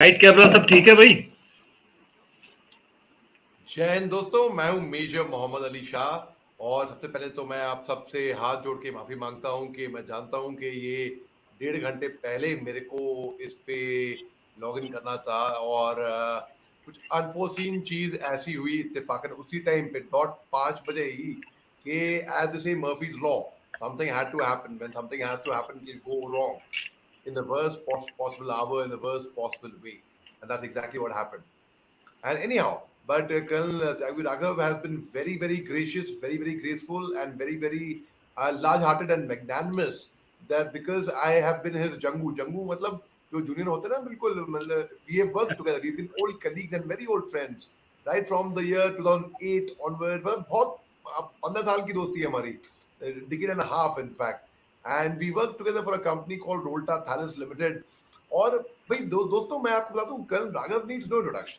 Right camera सब ठीक है भाई। जय हिंद दोस्तों, मैं हूं मेजर मोहम्मद अली शाह। और सबसे पहले तो मैं आप सबसे हाथ जोड़ के माफी मांगता हूं कि मैं जानता हूं कि ये 1.5 घंटे पहले मेरे को इस पे लॉग इन करना था और कुछ अनफोर्सीन चीज ऐसी हुई इत्तेफाकन उसी टाइम पे डॉट 5 बजे ही कि as they say Murphy's law, something had to happen when something has to happen it will go wrong in the worst possible hour, in the worst possible way. And that's exactly what happened. And anyhow, but Colonel Raghav has been very, very gracious, very, very graceful, and very, very large-hearted and magnanimous. That because I have been his Jangu मतलब जो junior होते हैं ना बिल्कुल मतलब we have worked together, we've been old colleagues and very old friends, right from the year 2008 onward. मतलब बहुत 15 साल की दोस्ती है हमारी, decade and a half in fact. And we worked together for a company called Rolta Thalys Limited. और भाई दोस्तों मैं आपको बता दूं, colonel Raghav needs no introduction.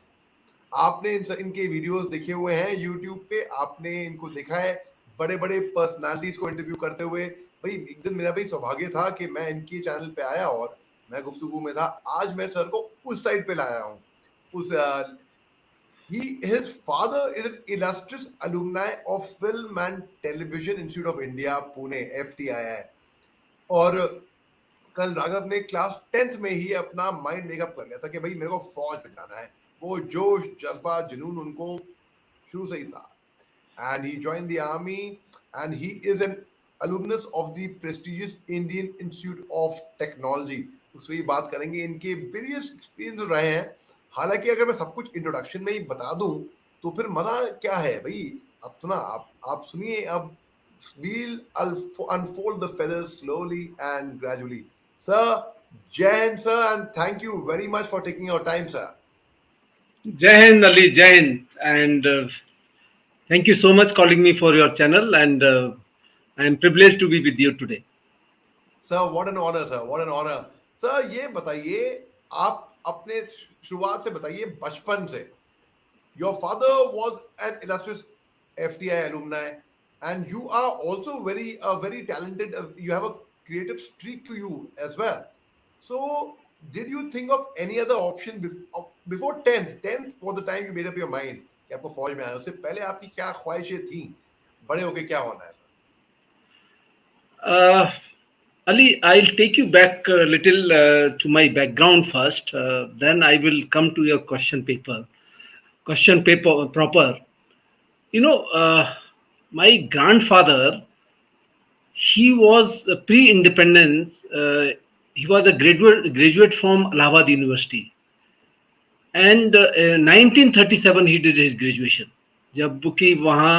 आपने इनके वीडियोस देखे हुए हैं यूट्यूब पे, आपने इनको देखा है बड़े बड़े पर्सनालिटीज को इंटरव्यू करते हुए। भाई एक दिन मेरा भी सौभाग्य था कि मैं इनके चैनल पे आया और मैं गुफ्तगू में था। आज मैं सर को उस साइड पे लाया हूँ। उस his father is an illustrious alumni of Film and Television Institute of India, Pune, FTII। और कल राघव ने क्लास 10th में ही अपना माइंड मेकअप कर लिया था कि भाई मेरे को फौज में जाना है। वो जोश जज्बा जुनून उनको शुरू से ही था। And he join the army and he is an alumnus of the prestigious Indian Institute of Technology। उस पर ही बात करेंगे, इनके वेरियस एक्सपीरियंस रहे हैं। हालांकि अगर मैं सब कुछ इंट्रोडक्शन में ही बता दूं तो फिर मजा क्या है भाई। अब सुना आप सुनिए। अब we'll unfold the feathers slowly and gradually. Sir, Jai Hind, sir, and thank you very much for taking your time, sir. जय हिंद अली, जय हिंद and thank you so much calling me for your channel and I am privileged to be with you today. Sir, what an honor, sir. What an honor. Sir, ये बताइए, आप अपने शुरुआत से बताइए बचपन से। Your father was an illustrious FTI alumni, and you are also very talented. You have a creative streak to you as well. So, did you think of any other option before 10th? 10th was the time you made up your mind कि आपको फौज में आना। उससे पहले आपकी क्या ख्वाहिशें थी, बड़े होके क्या होना है? Ali, I'll take you back a little to my background first. Then I will come to your question paper. Question paper proper. You know, my grandfather, he was pre-independence. He was a graduate from Allahabad University. And 1937 he did his graduation. जब कि वहाँ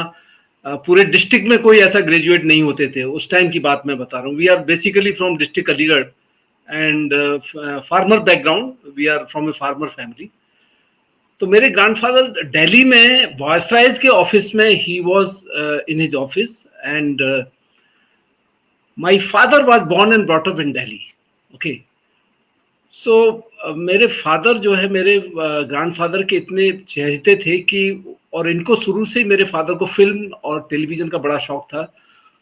पूरे district में कोई ऐसा graduate नहीं होते थे उस टाइम की बात मैं बता रहा हूँ। We are basically from district Aligarh and farmer background, we are from a farmer family. तो मेरे ग्रैंडफादर दिल्ली में वॉइसराइज के ऑफिस में ही was in his office and my father was born and brought up in Delhi. Okay, so मेरे father जो है मेरे ग्रैंडफादर के इतने चहेते थे कि, और इनको शुरू से मेरे फादर को फिल्म और टेलीविजन का बड़ा शौक था।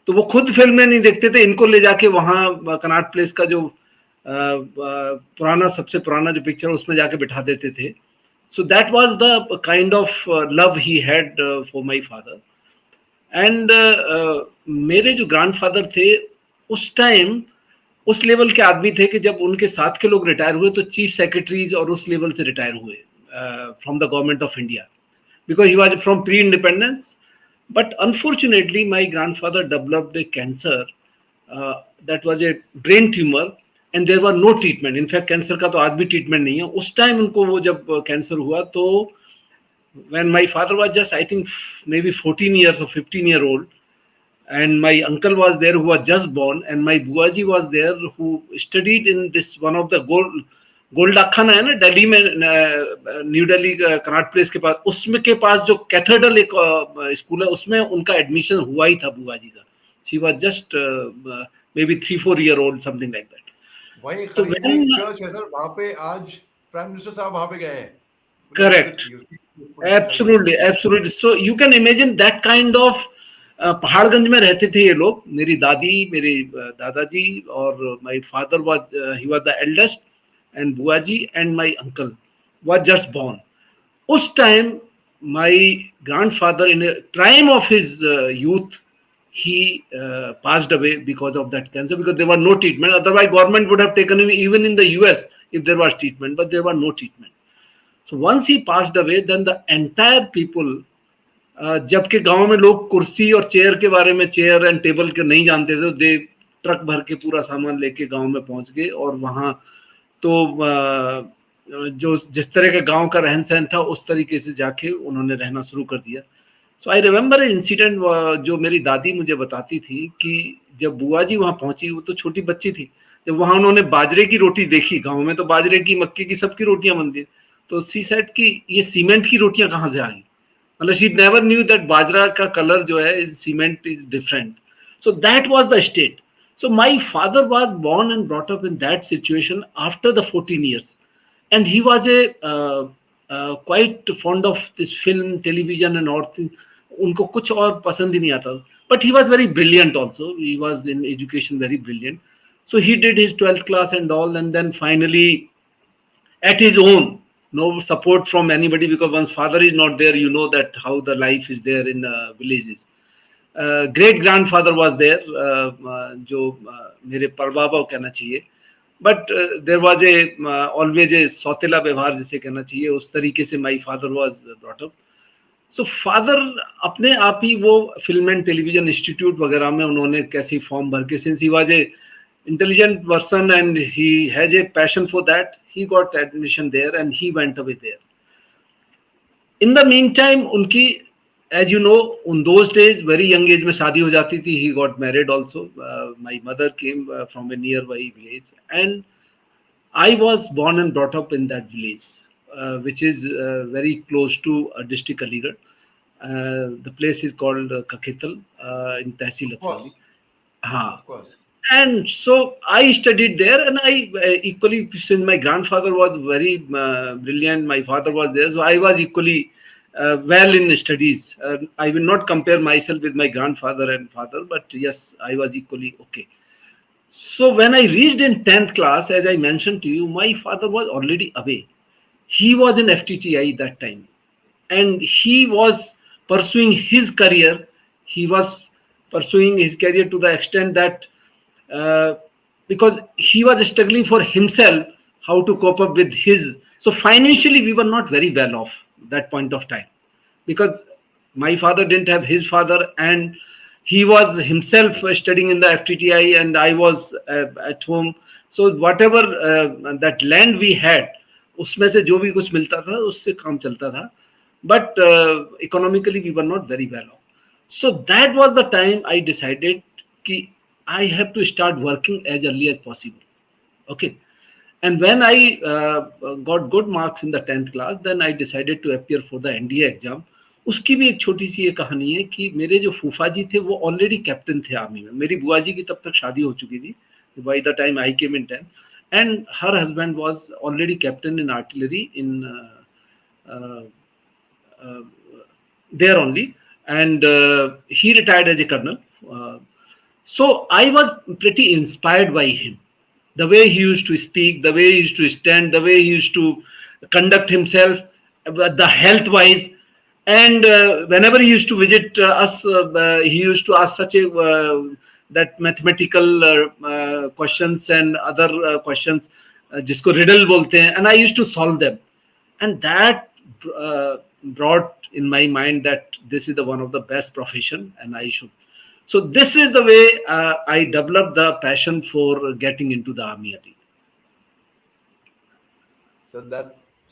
तो वो खुद फिल्में नहीं देखते थे, इनको ले जाके वहाँ कनॉट प्लेस का जो पुराना सबसे पुराना जो पिक्चर उसमें जाके बिठा देते थे। So that was the kind of love he had for my father. And मेरे जो ग्रैंडफादर थे उस टाइम उस लेवल के आदमी थे कि जब उनके साथ के लोग रिटायर हुए तो चीफ सेक्रेटरीज और उस लेवल से रिटायर हुए from the government of India, because he was from pre-independence. But unfortunately my grandfather developed a cancer that was a brain tumor and there was no treatment. In fact cancer का तो आज भी treatment नहीं है। उस time उनको वो जब cancer हुआ तो when my father was just I think maybe 14 years or 15-year old, and my uncle was there who was just born, and my buaji was there who studied in this one of the गोल्डाखाना है ना दिल्ली में, new Delhi Connaught place के पास, उसमें के पास जो cathedral एक school है उसमें उनका एडमिशन हुआ ही था बुआ जी का। She was just may be 3-4 year old something like that. वहीं करीब में एक चर्च है सर, वहां पे आज प्राइम मिनिस्टर साहब वहां पे गए हैं। Correct, absolutely absolutely. So you can imagine that kind of Paharganj में रहते थे ये लोग, मेरी दादी, मेरे दादाजी, और my father was he was the eldest and Buaji and my uncle. was just born. Us time, my grandfather, in a prime of his youth, he passed away because of that cancer, because there was no treatment. Otherwise, government would have taken him even in the US if there was treatment, but there was no treatment. So once he passed away, then the entire people, जबकि गांव में लोग कुर्सी और chair के बारे में, chair and table के नहीं जानते थे, दे ट्रक भर के पूरा सामान लेके गांव में पहुंच गए, और वहां तो जो जिस तरह के गांव का रहन सहन था उस तरीके से जाके उन्होंने रहना शुरू कर दिया. सो आई रिमेम्बर इंसिडेंट, जो मेरी दादी मुझे बताती थी कि जब बुआ जी वहां पहुंची, वो तो छोटी बच्ची थी, जब वहां उन्होंने बाजरे की रोटी देखी, गांव में तो बाजरे की, मक्के की, सबकी रोटियां बनती है, तो सी सेड कि ये सीमेंट की रोटियां कहाँ से आ गई. मतलब शी नेवर न्यू दैट बाजरा का कलर जो है cement is different. So that was the state. So my father was born and brought up in that situation after the 14 years, and he was a quite fond of this film, television, and all things. उनको कुछ और पसंद ही नहीं आता. But he was very brilliant also. He was in education very brilliant. So he did his 12th class and all, and then finally at his own, no support from anybody, because once father is not there, you know that how the life is there in villages. Great grandfather was there, जो मेरे परबाबा कहना चाहिए, but there was a always a सौतेला व्यवहार जिसे कहना चाहिए, उस तरीके से my father was brought up. So father अपने आप ही वो फिल्म एंड टेलीविजन इंस्टीट्यूट वगैरह में उन्होंने कैसे फॉर्म भर के, since he was a intelligent person and he has a passion for that, he got admission there and he went away there. In the meantime, unki, as you know, on those days very young age mein shaadi ho jati thi. He got married also. My mother came from a nearby village, and I was born and brought up in that village, which is very close to district Aligarh. The place is called Kaketal in Tehsil Of Atwali. course, हाँ. of course. And so I studied there, and I equally, since my grandfather was very brilliant, my father was there, so I was equally well in studies. I will not compare myself with my grandfather and father, but yes, I was equally okay. So when I reached in 10th class, as I mentioned to you, my father was already away. He was in FTTI that time, and he was pursuing his career. He was pursuing his career to the extent that uh, because he was struggling for himself how to cope up with his. So financially, we were not very well off that point of time, because my father didn't have his father, and he was himself studying in the FTTI, and I was at home. So whatever that land we had, उसमें से जो भी कुछ मिलता था उससे काम चलता था, but economically we were not very well off. So that was the time I decided कि I have to start working as early as possible. Okay. And when I got good marks in the 10th class, then I decided to appear for the NDA exam. उसकी भी एक छोटी सी ये कहानी है कि मेरे जो फूफा जी थे वो ऑलरेडी कैप्टन थे आर्मी में. मेरी बुआ जी की तब तक शादी हो चुकी थी bye the time I came in 10th, and her husband was already captain in artillery in uh, there only, and he retired as a colonel. So I was pretty inspired by him. The way he used to speak, the way he used to stand, the way he used to conduct himself, the health wise. And whenever he used to visit us, he used to ask such a that mathematical questions and other questions, जिसको riddle बोलते हैं, and I used to solve them, and that brought in my mind that this is the one of the best profession, and I should. So this is the way I developed the passion for getting into the army. So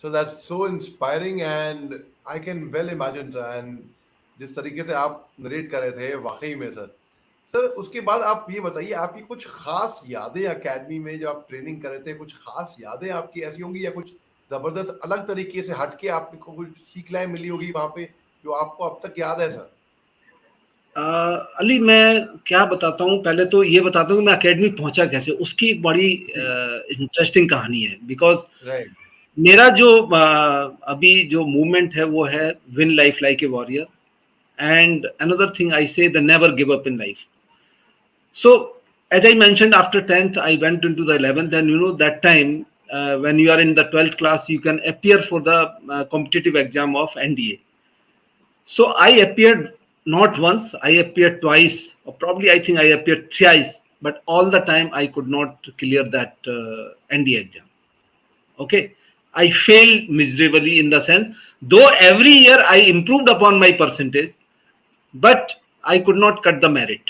that's so inspiring, and I can well imagine, and जिस तरीके से आप narrate कर रहे थे वाकई में sir उसके बाद आप ये बताइए, आपकी कुछ खास यादें एकेडमी में जो आप ट्रेनिंग कर रहे थे, कुछ खास यादें आपकी ऐसी होंगी, या कुछ जबरदस्त अलग तरीके से हटके आपको कुछ सीखलाएं मिली होगी वहां पे जो आपको अब तक याद है सर? अली, मैं क्या बताता हूँ, पहले तो ये बताता हूँ कि मैं एकेडमी पहुंचा कैसे. उसकी एक बड़ी इंटरेस्टिंग कहानी है, बिकॉज राइट. मेरा जो अभी जो मूवमेंट है वो है win life like a warrior, and another thing I say the never give up in life. So as I mentioned, after 10th I went into the 11th, and you know that time when you are in the 12th class, you can appear for the competitive exam of NDA. So I appeared not once, I appeared twice, or probably I think I appeared thrice, but all the time I could not clear that NDA exam. Okay. I failed miserably in the sense, though every year I improved upon my percentage, but I could not cut the merit.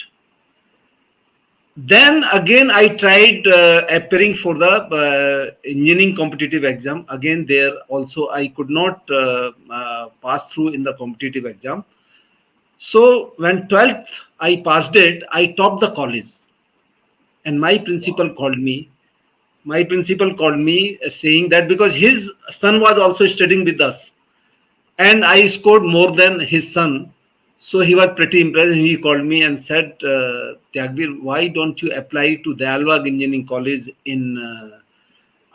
Then again, I tried appearing for the engineering competitive exam. Again, there also I could not pass through in the competitive exam. So when 12th I passed it, I topped the college, and my principal Wow. called me. My principal called me saying that because his son was also studying with us, and I scored more than his son. So he was pretty impressed. And he called me and said, Tyagvir, why don't you apply to the Alwag Engineering College in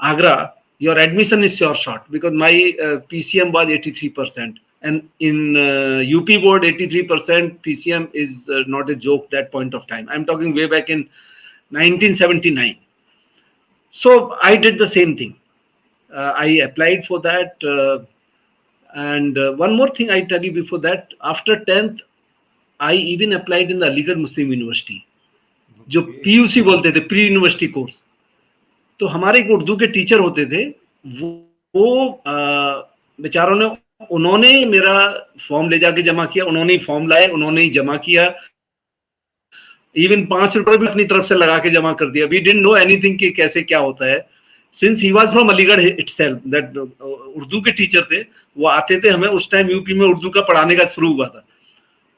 Agra? Your admission is sure shot because my PCM was 83%. And in UP board, 83% PCM is not a joke that point of time. I'm talking way back in 1979. So I did the same thing. I applied for that. And one more thing I tell you before that, after 10th, I even applied in the Aligarh Muslim University, जो Okay. PUC बोलते थे, pre university course. तो हमारे एक उर्दू के teacher होते थे, वो बेचारों ने, उन्होंने मेरा फॉर्म ले जाके जमा किया, उन्होंने ही फॉर्म लाए, उन्होंने ही जमा किया, इवन ₹5 भी अपनी तरफ से लगा के जमा कर दिया. वी डिडंट नो एनीथिंग कि कैसे क्या होता है. Since he was from Aligarh itself, that Urdu के टीचर थे, वो आते थे, हमें उस टाइम यूपी में उर्दू का पढ़ाने का शुरू हुआ था,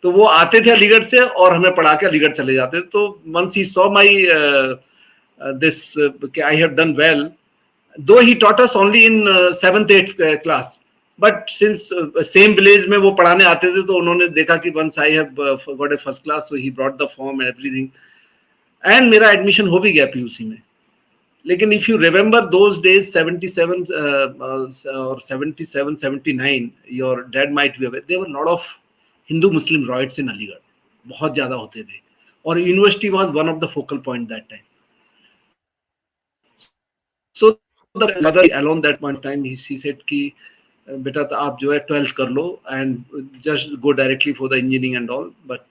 तो वो आते थे अलीगढ़ से और हमें पढ़ा के अलीगढ़ चले जाते. तो once he saw my this I have done well, though he taught us only in 7th 8th class, but since same village में वो पढ़ाने आते थे, तो उन्होंने देखा कि once I have got a first class, so he brought the form and everything, and मेरा एडमिशन हो भी गया पीयूसी में. लेकिन if you remember those days, 77 or 77 79, your dad might be aware, there were a lot of Hindu Muslim riots in Aligarh, बहुत ज्यादा होते थे, और university was one of the focal point that time. So the mother alone that point of time, he said कि बेटा तो आप जो है 12th कर लो and just go directly for the engineering and all, but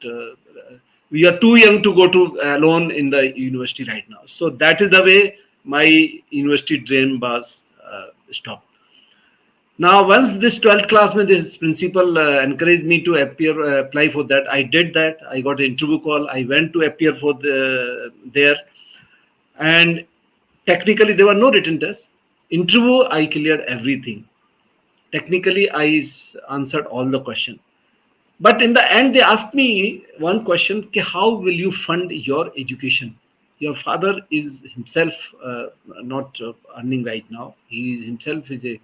we are too young to go to alone in the university right now. So that is the way my university dream was stopped. Now once this 12th class mein, this principal encouraged me to appear, apply for that. I did that. I got an interview call. I went to appear for there, and technically there were no written tests. Interview, I cleared everything. Technically, I answered all the questions. But in the end, they asked me one question: how will you fund your education? Your father is himself not earning right now. He himself is a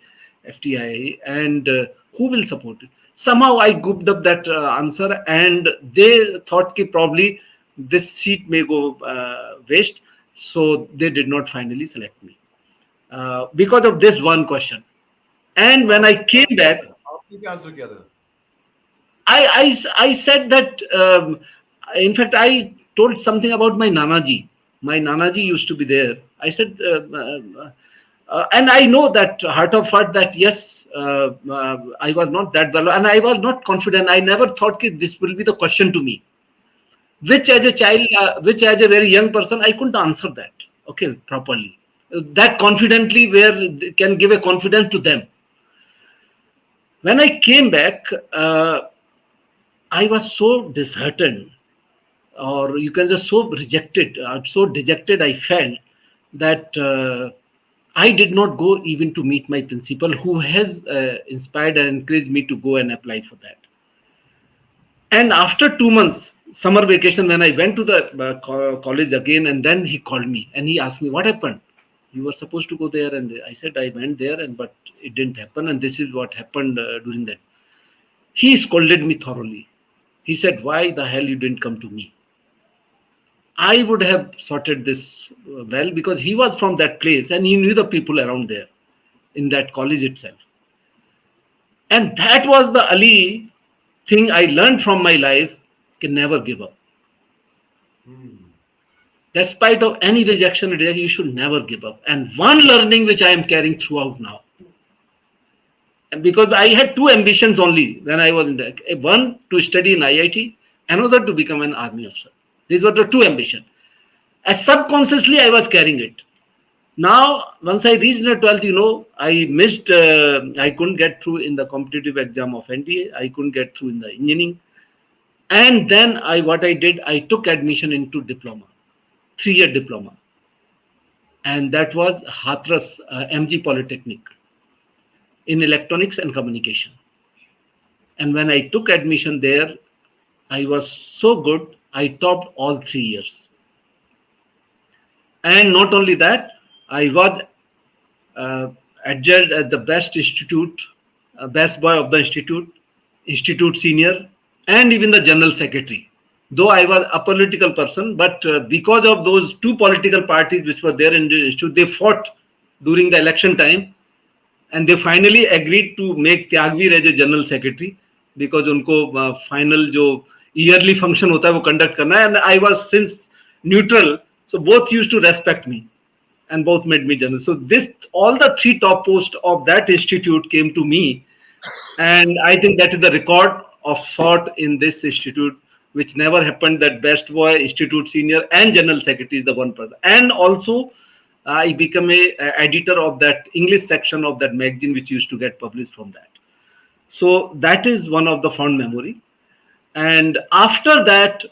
FTI, and who will support it? Somehow I gooped up that answer, and they thought that probably this seat may go waste, so they did not finally select me because of this one question. And तो when I आपने क्या came back, आपने क्या answer किया था? I said that, in fact, I told something about my Nanaji. My Nanaji used to be there. I said, and I know that heart of heart that yes, I was not that well, and I was not confident. I never thought that this will be the question to me, which as a child, which as a very young person, I couldn't answer that, okay, properly. That confidently, where can give a confidence to them. When I came back, I was so disheartened, or you can say so rejected, so dejected I felt that I did not go even to meet my principal, who has inspired and encouraged me to go and apply for that. And after 2 months, summer vacation, when I went to the college again, and then he called me and he asked me, what happened? You were supposed to go there. And I said, I went there, and but it didn't happen. And this is what happened during that. He scolded me thoroughly. He said, why the hell you didn't come to me? I would have sorted this well, because he was from that place and he knew the people around there in that college itself. And that was the Ali thing I learned from my life, can never give up. Hmm. Despite of any rejection, you should never give up. And one learning which I am carrying throughout now, and because I had two ambitions only when I was in the, one to study in IIT, another to become an army officer. These were the two ambitions. As subconsciously, I was carrying it. Now, once I reached the 12th, I missed, I couldn't get through in the competitive exam of NDA. I couldn't get through in the engineering. And then what I did, I took admission into diploma, 3-year diploma. And that was Hathras MG Polytechnic in electronics and communication. And when I took admission there, I was so good, I topped all 3 years. And not only that, I was adjudged as the best institute, best boy of the institute senior, and even the general secretary. Though I was a political person, but because of those two political parties which were there in the institute, they fought during the election time, and they finally agreed to make Tyagveer as a general secretary because उनको final जो yearly function होता है वो conduct करना है, and I was since neutral, so both used to respect me, and both made me general. So all the three top posts of that institute came to me, and I think that is the record of sort in this institute, which never happened. That best boy, institute senior, and general secretary is the one person. And also, I became a editor of that English section of that magazine, which used to get published from that. So that is one of the fond memory. And after that,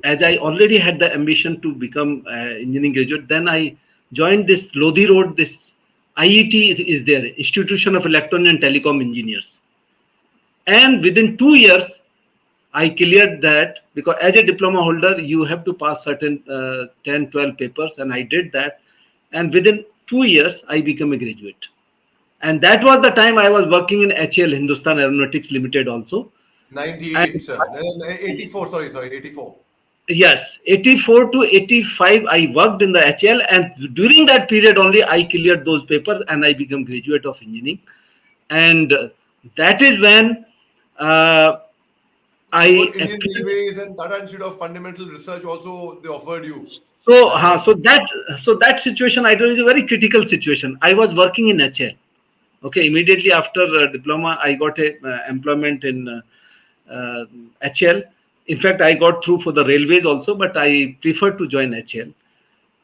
as I already had the ambition to become engineering graduate, then I joined this Lodhi Road, this IET is there, Institution of Electronic and Telecom Engineers. And within 2 years, I cleared that, because as a diploma holder, you have to pass certain 10, 12 papers, and I did that. And within 2 years, I became a graduate. And that was the time I was working in HAL, Hindustan Aeronautics Limited also. 98, sir. 84, sorry, 84. Yes, 84 to 85, I worked in the HL, and during that period only I cleared those papers and I became graduate of engineering. And that is when Indian Railways and Tata Institute of Fundamental Research also, they offered you. So that situation I know is a very critical situation. I was working in HL. Okay, immediately after diploma, I got a employment in HL. In fact, I got through for the railways also, but I preferred to join HL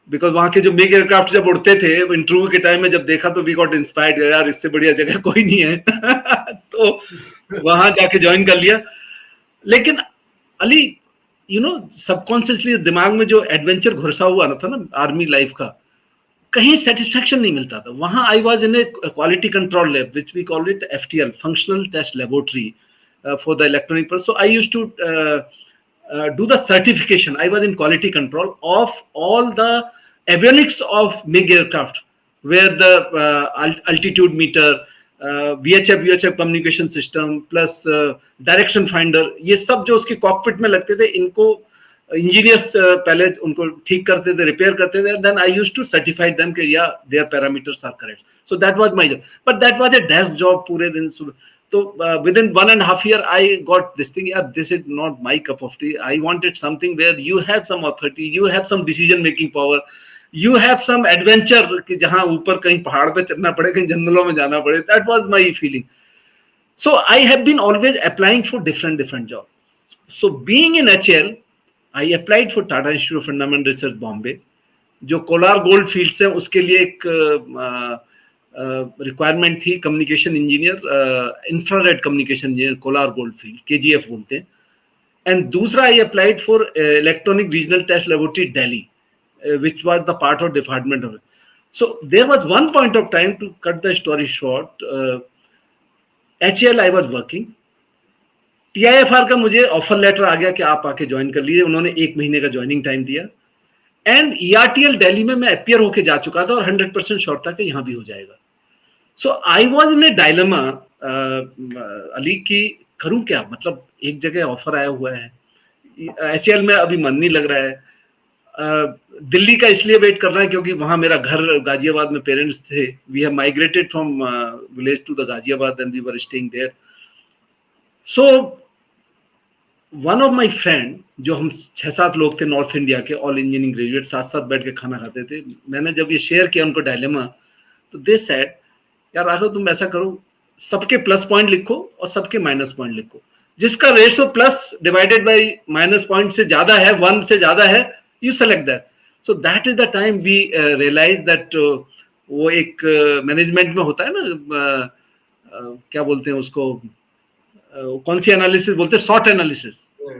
because वहाँ के जो MiG aircraft जब उड़ते थे interview के time में जब देखा तो we got inspired, यार इससे बढ़िया जगह कोई नहीं है तो वहाँ जाके ज्वाइन कर लिया. लेकिन अली सबकॉन्शियसली दिमाग में जो एडवेंचर घुसा हुआ था ना आर्मी लाइफ का, कहीं सेटिस्फैक्शन नहीं मिलता था. वहाँ I was in a quality control lab which we call it FTL, functional test laboratory, for the electronic process. So I used to do the certification. I was in quality control of all the avionics of MiG aircraft, where the altitude meter, VHF communication system plus direction finder, ये सब जो उसके cockpit में लगते थे, इनको engineers पहले उनको ठीक करते थे, रिपेयर करते थे. Then I used to certify them कि yeah, their parameters are correct. So that was my job. But that was a desk job पूरे दिन. So within 1.5 years, I got this thing. Yeah, this is not my cup of tea. I wanted something where you have some authority, you have some decision-making power, you have some adventure कि जहाँ ऊपर कहीं पहाड़ पे चढ़ना पड़े, कहीं जंगलों में जाना पड़े. That was my feeling. So I have been always applying for different jobs. So being in HL, I applied for Tata Institute of Fundamental Research, Bombay. जो कोलार गोल्ड फील्ड्स है उसके लिए एक रिक्वायरमेंट थी communication engineer, infrared communication engineer, Kolar gold field, KGF बोलते हैं. And दूसरा I applied for electronic regional test laboratory Delhi, which was the part of department of it. So there was one point of time, to cut the story short, HL I was working. TIFR का मुझे offer letter आ गया कि आप आके join कर लीजिए. उन्होंने 1 महीने का ज्वाइनिंग टाइम दिया. एंड ERTL दिल्ली में मैं अपियर होके जा चुका था और 100% श्योर था कि यहाँ भी हो जाएगा. So I was in a dilemma अली की करूं क्या, मतलब एक जगह ऑफर आया हुआ है, HL में अभी मन नहीं लग रहा है, दिल्ली का इसलिए वेट कर रहा है क्योंकि वहां मेरा घर गाजियाबाद में पेरेंट्स थे. We have migrated from village to the Ghaziabad and we were staying there. So one of my friend, जो हम 6-7 लोग थे नॉर्थ इंडिया के, ऑल इंजीनियरिंग ग्रेजुएट, साथ साथ बैठ के खाना खाते थे, मैंने जब ये शेयर किया उनको डायलेमा, तो दे सेड, यार राघव तुम ऐसा करो, सबके प्लस पॉइंट लिखो और सबके माइनस पॉइंट लिखो, जिसका ratio plus divided by minus point से ज्यादा है, 1 से ज्यादा है, you select that. So that is the time we realise that वो एक मैनेजमेंट में होता है ना, क्या बोलते हैं उसको, कौन सी एनालिसिस बोलते हैं, short analysis, ji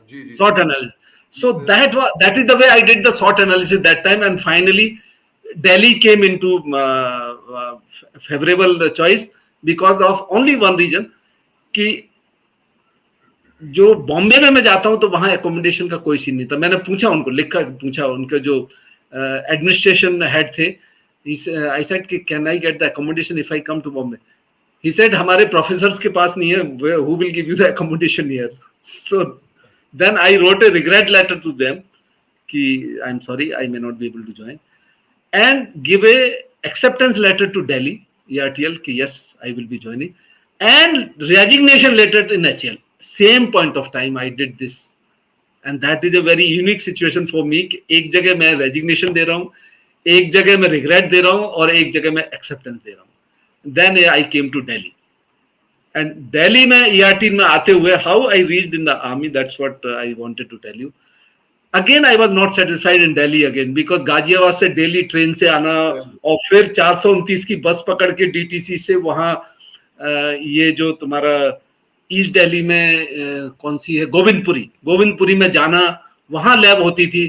ji ji. SWOT analysis. So that is the way I did the SWOT analysis that time, and finally Delhi came into favorable choice because of only one reason, कि जो बॉम्बे में मैं जाता हूं तो वहां accommodation का कोई सीन नहीं था. मैंने पूछा उनको, लिखा पूछा उनके जो एडमिनिस्ट्रेशन हेड थे, आई सेड कि can I get the accommodation if I come to Bombay. He said हमारे प्रोफेसर्स के पास नहीं है, who will give you the accommodation here. So then I wrote a regret letter to them ki I'm sorry, I may not be able to join, and give a acceptance letter to Delhi ERTL ki yes, I will be joining, and resignation letter in HL. Same point of time I did this, and that is a very unique situation for me कि एक जगह मैं resignation दे रहा हूँ, एक जगह मैं regret दे रहा हूँ, और एक जगह मैं एक्सेप्टेंस दे रहा हूँ. Then I came to Delhi. And Delhi में ERT में आते हुए, how I reached in the army, that's what I wanted to tell you. Again I was not satisfied in Delhi again, because Ghaziabad से daily train से आना, और फिर 429 की बस पकड़ के DTC से वहाँ ये जो तुम्हारा ईस्ट दिल्ली में कौन सी है, गोविंदपुरी में जाना, वहाँ लैब होती थी,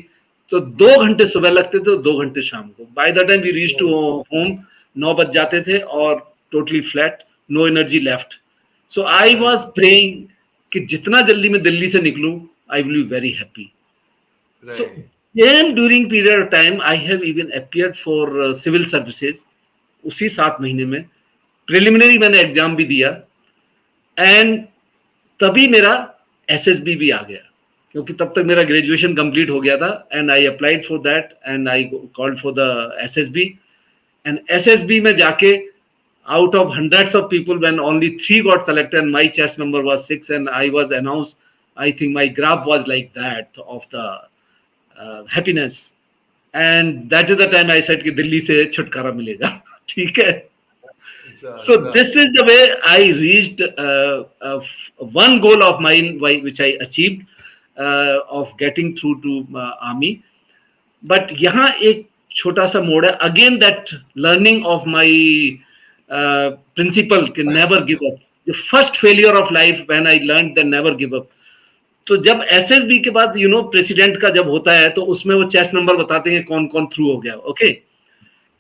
तो 2 घंटे सुबह लगते थे, 2 घंटे शाम को. By the time we reach to home 9 बज जाते थे, और totally flat, no energy left. So I was praying कि जितना जल्दी मैं दिल्ली से निकलूं, I will be very happy. Right. So then during period of time, I have even appeared for civil services. उसी 7 महीने में प्रिलिमिनरी मैंने एग्जाम भी दिया, एंड तभी मेरा SSB भी आ गया, क्योंकि तब तक मेरा ग्रेजुएशन कंप्लीट हो गया था, and I applied for that, and I called for the SSB. And SSB में जाके, out of hundreds of people, when only 3 got selected and my chest number was 6, and I was announced, I think my graph was like that of the happiness, and that is the time I said कि दिल्ली से छुटकारा मिलेगा. ठीक है. So this is the way I reached one goal of mine which I achieved, of getting through to army. But यहाँ एक छोटा सा मोड़ है, again that learning of my principle can never give up. The first failure of life when I learned that never give up. तो जब SSB के बाद प्रेसिडेंट का जब होता है, तो उसमें वो चेस नंबर बताते हैं कौन कौन थ्रू हो गया. ओके.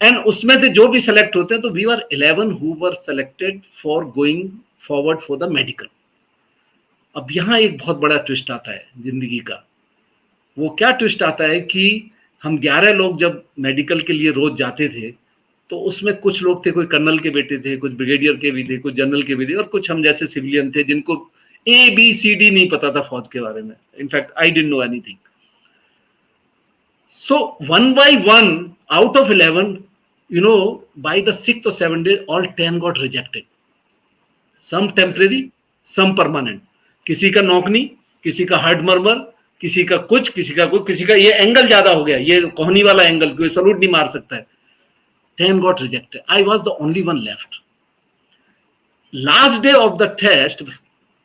एंड उसमें से जो भी सेलेक्ट होते हैं, तो we were 11 who were selected for going forward for the medical. अब यहाँ एक बहुत बड़ा ट्विस्ट आता है जिंदगी का. वो क्या ट्विस्ट आता है कि हम 11 लोग जब मेडिकल के लिए रोज जाते थे, तो उसमें कुछ लोग थे, कोई कर्नल के बेटे थे, कुछ ब्रिगेडियर के भी थे, कुछ जनरल के भी थे, और कुछ हम जैसे सिविलियन थे जिनको ABCD नहीं पता था फौज के बारे में. In fact I didn't know anything. So 1 by 1 out of 11, by the 6th or 7th day, all 10 got rejected. Some temporary, some permanent. किसी का नौकनी, किसी का हार्ट मर्मर, किसी का कुछ, किसी का ये एंगल ज्यादा हो गया, ये कोहनी वाला एंगल, कोई सलूट नहीं मार सकता है. 10 got rejected. I was the only one left. Last day of the test,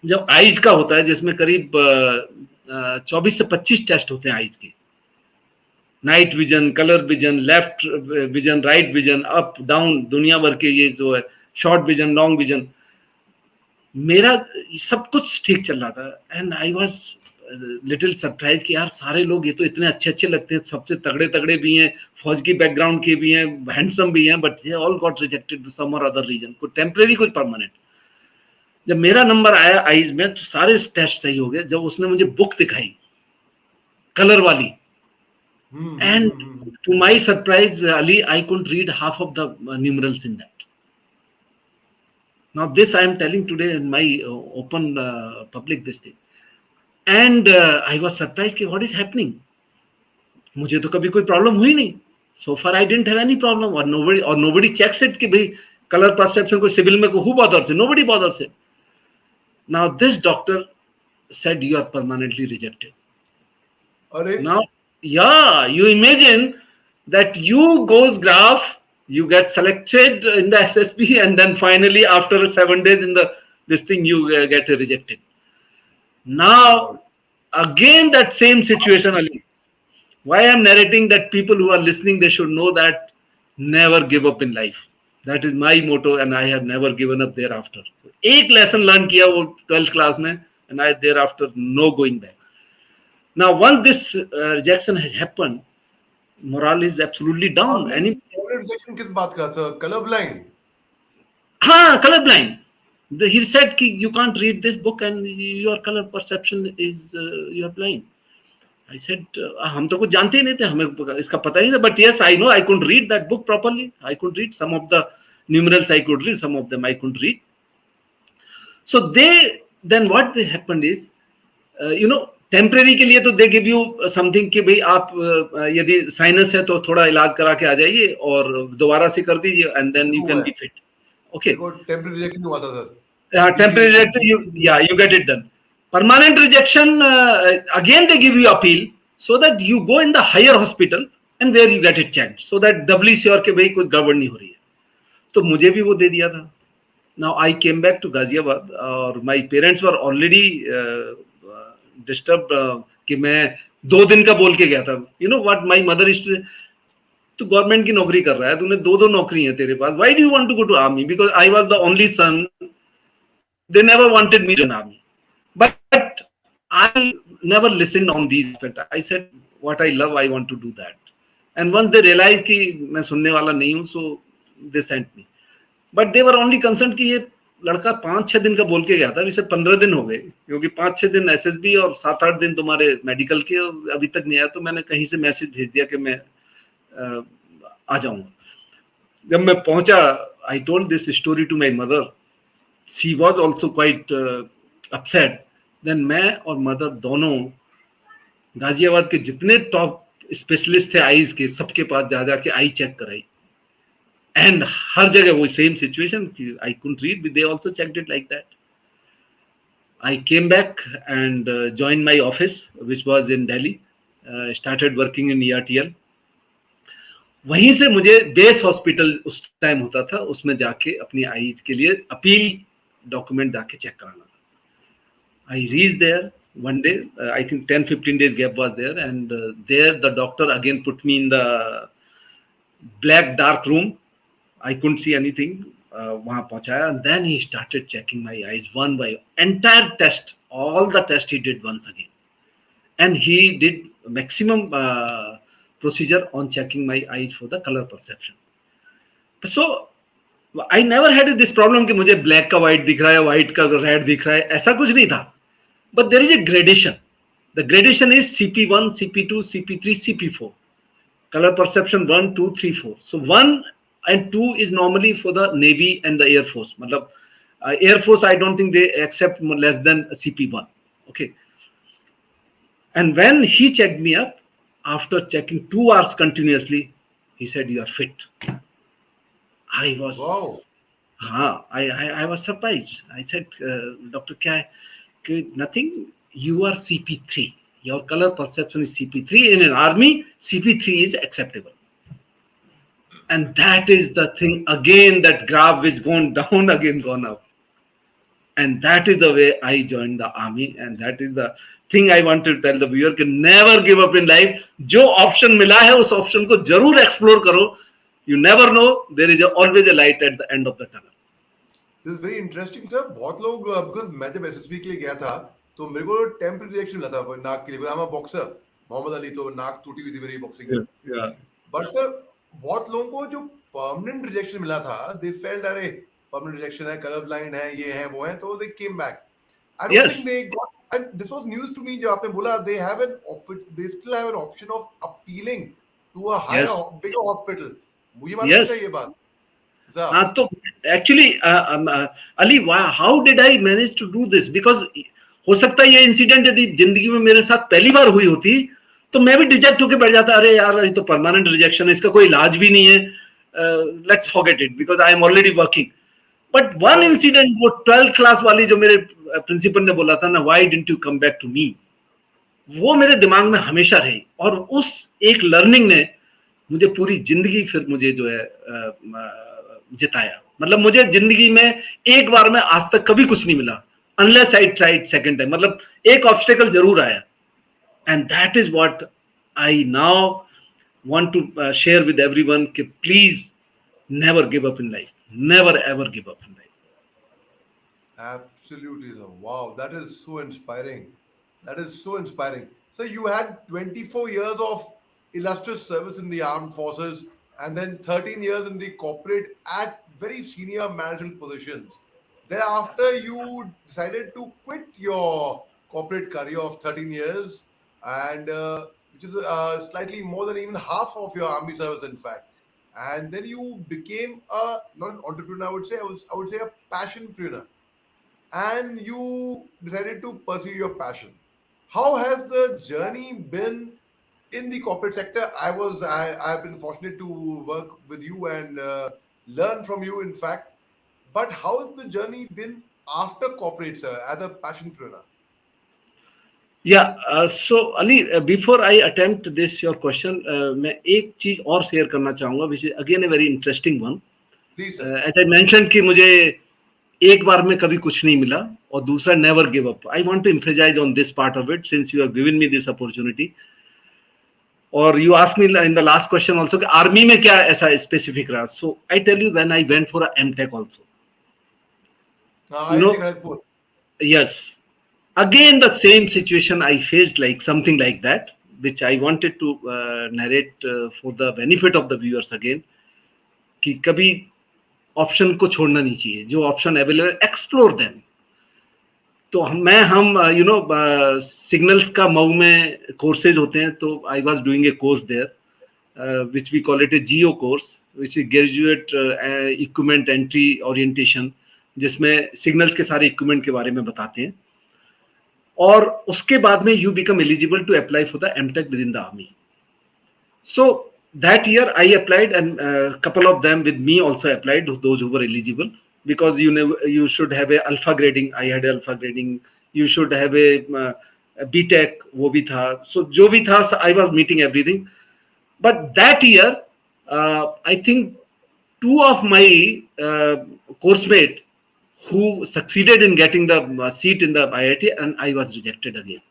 जब आइज का होता है, जिसमें करीब 24 से 25 टेस्ट होते हैं आइज के, night vision, colour vision, left vision, right vision, up down, दुनिया भर के ये जो है, शॉर्ट विजन, लॉन्ग विजन. मेरा सब कुछ ठीक चल रहा था, and I was little surprise कि यार सारे लोग ये तो इतने अच्छे अच्छे लगते हैं, सबसे तगड़े तगड़े भी हैं, फौज की बैकग्राउंड के भी हैं, हैंडसम भी हैं, but they all got rejected for some or other reason, कुछ टेम्परेरी कुछ परमानेंट. जब मेरा नंबर आया आइज में, तो सारे टेस्ट सही हो गए. जब उसने मुझे बुक दिखाई कलर वाली, and to my surprise Ali, I could read half of the numerals in that. Now this I am telling today in my open public this thing. And I was surprised कि what is happening. मुझे तो कभी कोई problem हुई नहीं. So far I didn't have any problem, or nobody checks it कि भाई colour perception को सिविल में को who bothers it? Nobody bothers it. Now this doctor said you are permanently rejected. अरे Now, yeah, you imagine that you goes graph, you get selected in the SSB, and then finally after 7 days in the this thing you get rejected. Now, God. again that same situation, Ali. Why I'm narrating that people who are listening, they should know that never give up in life. That is my motto, and I have never given up thereafter. एक lesson learn किया वो 12th class में, and I thereafter no going back. Now, once this rejection has happened, morale is absolutely down. आपने Any rejection किस बात का था? Colour blind? हाँ, colorblind. He said कि you can't read this book and your color perception is you are blind. I said हम तो कुछ जानते ही नहीं थे, हमें इसका पता ही नहीं था. But yes, I know I couldn't read that book properly. I could read some of the numerals. I could read some of them. I couldn't read. So then what they happened is, temporary के लिए तो they give you something कि भाई आप यदि sinus है तो थोड़ा इलाज करा के आ जाइए और दोबारा से कर दीजिए and then you can be fit. Okay. Temporary rejection हुआ था sir. Temporary rejection, you get it done. Permanent rejection, again they give you appeal so that you go in the higher hospital and where you get it checked, so that doubly sure कि भाई कोई गड़बड़ नहीं हो रही है. तो मुझे भी वो दे दिया था. Now I came back to Ghaziabad और my parents were already disturbed कि मैं 2 दिन का बोल के गया था. You know what my mother used to say? तू गवर्नमेंट की नौकरी कर रहा है, तूने 2 नौकरी है तेरे पास. Why do you want to go to army? Because I was the only son. They never wanted me to join army, but I never listened on these aspects. I said what I love, I want to do that. And once they realized कि मैं सुनने वाला नहीं हूँ, so they sent me. But they were only concerned कि ये लड़का 5-6 दिन का बोल के गया था, इसे 15 दिन हो गए, क्योंकि 5-6 दिन एसएसबी और 7-8 दिन तुम्हारे मेडिकल के, अभी तक नहीं आया. तो मैंने कहीं से मैसेज भेज दिया कि मैं आ जाऊंगा. जब मैं पहुंचा, I told this story to my mother. She was also quite upset. Then मैं और मदर दोनों गाजियाबाद के जितने टॉप स्पेशलिस्ट थे आईज के, सबके पास जा जाके आई चेक कराई. एंड हर जगह वो same situation, I couldn't read, they also checked it like that. I came back and join my office which was in Delhi, started working in ERTL. वहीं से मुझे बेस हॉस्पिटल उस टाइम होता था, उसमें जाके अपनी आईज के लिए अपील डॉक्यूमेंट जाके चेक कराना था. I reach there one day, I think 10-15 days gap was there, and there the doctor again put me in the black dark room. I couldn't see anything. वहां पहुंचाया, and then he started checking my eyes one by entire test, all the test he did once again, and he did maximum procedure on checking my eyes for the color perception. So I never had this problem कि मुझे black का white दिख रहा है, white का red दिख रहा है, ऐसा कुछ नहीं था. But there is a gradation. The gradation is CP1, CP2, CP3, CP4. Color perception 1, 2, 3, 4. So 1 and 2 is normally for the Navy and the Air Force. मतलब Air Force, I don't think they accept less than CP1. Okay. And when he checked me up, after checking 2 hours continuously, he said, "You are fit." I was, wow. I was surprised. I said, "Doctor, क्या है?" Nothing. You are CP3. Your color perception is CP3. In an army, CP3 is acceptable. And that is the thing again, that graph which gone down again gone up. And that is the way I joined the army. And that is the thing I want to tell the viewer, कि never give up in life. जो option मिला है उस option को जरूर explore करो. You never know, there is always a light at the end of the tunnel. This is very interesting, sir. बहुत लोग, because मैं जब SSB के लिए गया था तो मेरे को टेम्पररी रिएक्शन मिला था नाक के लिए. I'm a boxer. Mohammad Ali, तो नाक टूटी हुई थी मेरी बॉक्सिंग में. बट सर बहुत लोगों को जो परमानेंट रिजेक्शन मिला था, they felt अरे परमानेंट रिजेक्शन है, कलर ब्लाइंड है, ये है वो है, तो they came back. I don't think they got, and this was news to me जो आपने बोला, they still have an option of appealing to a higher, bigger hospital. मुझे मालूम था ये बात. हाँ, तो actually Ali, how did I manage to do this? Because हो सकता है ये इंसिडेंट यदि जिंदगी में मेरे साथ पहली बार हुई होती तो मैं भी डिजेक्ट होकर बैठ जाता, अरे यार ये तो परमानेंट रिजेक्शन है, इसका कोई इलाज भी नहीं है, let's forget it because I am already working. But one incident, वो 12th क्लास वाली जो मेरे प्रिंसिपल ने बोला था ना, why didn't you come back to me, वो मेरे दिमाग में हमेशा रही। और उस एक लर्निंग ने मुझे पूरी जिंदगी फिर मुझे जो है जिताया। मतलब मुझे जिंदगी में एक बार में आज तक कभी कुछ नहीं मिला unless I tried second time. मतलब एक ऑब्स्टेकल जरूर आया, and that is what I now want to share with everyone कि please never give up in life, never ever give up in life. Absolutely, sir. Wow, that is so inspiring. That is so inspiring. So you had 24 years of illustrious service in the armed forces and then 13 years in the corporate at very senior management positions. Thereafter, you decided to quit your corporate career of 13 years and which is slightly more than even half of your army service, in fact. And then you became a not an entrepreneur, I would say. I would say a passionpreneur, and you decided to pursue your passion. How has the journey been in the corporate sector? I've been fortunate to work with you and learn from you, in fact. But how has the journey been after corporate, sir, as a passionpreneur? Yeah, so Ali, before I attempt this your question, मैं एक चीज और share करना चाहूंगा, which is again a very interesting one. Please, sir. As I mentioned कि मुझे एक बार में कभी कुछ नहीं मिला, और दूसरा never give up. I want to emphasize on this part of it since you have given me this opportunity. और you asked me in the last question also कि आर्मी में क्या ऐसा स्पेसिफिक रहा. So I tell you when I went for a MTech also. You know, Kharagpur. yes. Again, the same situation I faced, like something like that, which I wanted to narrate for the benefit of the viewers again. कि कभी option को छोड़ना नहीं चाहिए, जो option available explore them. तो हम you know signals का मऊ में कोर्सेज होते हैं, तो I was doing a course there which we call it a geo course, which is graduate equipment entry orientation, जिसमें सिग्नल्स के सारे इक्विपमेंट के बारे में बताते हैं. और उसके बाद में you become eligible to apply for the MTech within the army. So that year I applied, and couple of them with me also applied, those who were eligible, because you know you should have a alpha grading. I had alpha grading. You should have a BTech, वो भी था. So जो भी था, I was meeting everything. But that year I think two of my course mate who succeeded in getting the seat in the IIT, and I was rejected again.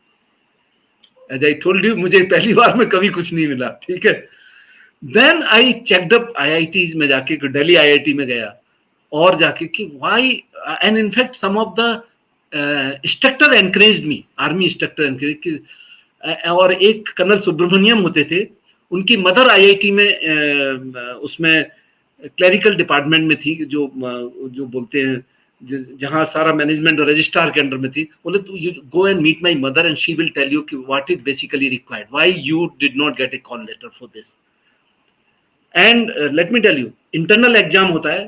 As I told you, मुझे पहली बार में कभी कुछ नहीं मिला, ठीक है. Then I checked up IITs में जाके, दिल्ली IIT में गया और जाके कि why, and in fact some of the instructor encouraged me, army instructor encouraged कि, और एक कर्नल सुब्रमण्यम होते थे, उनकी मदर IIT में उसमें क्लरिकल डिपार्टमेंट में थी, जो बोलते हैं जहाँ सारा मैनेजमेंट और रजिस्ट्रार के अंडर में थी. बोले तू you go and meet my mother and she will tell you कि what is basically required, why you did not get a call letter for this. And let me tell you, internal exam होता है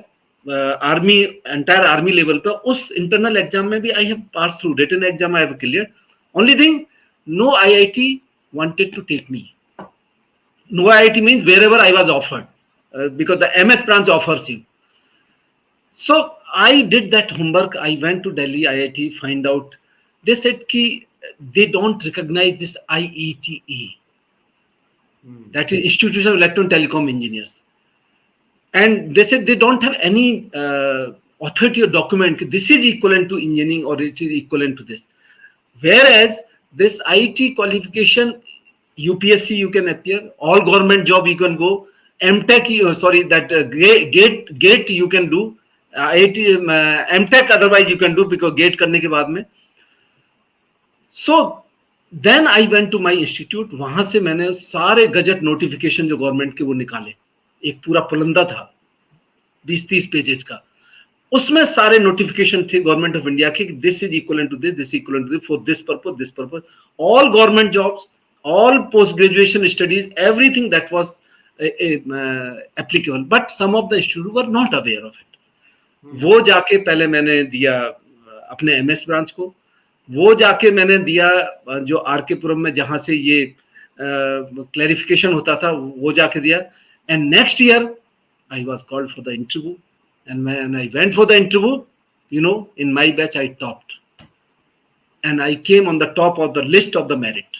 army, entire army level पे. उस internal exam में भी I have pass through, written exam I have clear. Only thing, no IIT wanted to take me. No IIT means wherever I was offered, because the MS branch offers you. So I did that homework. I went to Delhi IIT, find out. They said ki they don't recognize this IETE. That is Institution of Electron Telecom Engineers. And they said they don't have any authority or document. This is equivalent to engineering or it is equivalent to this. Whereas this IT qualification, UPSC you can appear, all government job you can go, MTech, sorry, that GATE you can do, IIT, MTech otherwise you can do, because GATE करने के बाद में. So then I went to my institute. वहां से मैंने सारे gazette notification जो government के वो निकाले, एक पूरा पुलंदा था 20-30 पेजेस का. उसमें सारे नोटिफिकेशन थे गवर्नमेंट ऑफ इंडिया के, this is equivalent to this, this equivalent to this, for this purpose, all government jobs, all post graduation studies, everything that was applicable. But some of the institute were not aware of it. वो जाके पहले मैंने दिया अपने MS branch को, वो जाके मैंने दिया जो RK पुरम में जहां से ये क्लैरिफिकेशन होता था, वो जाके दिया. And next year I was called for the interview And when I went for the interview, in my batch I topped, and I came on the top of the list of the merit,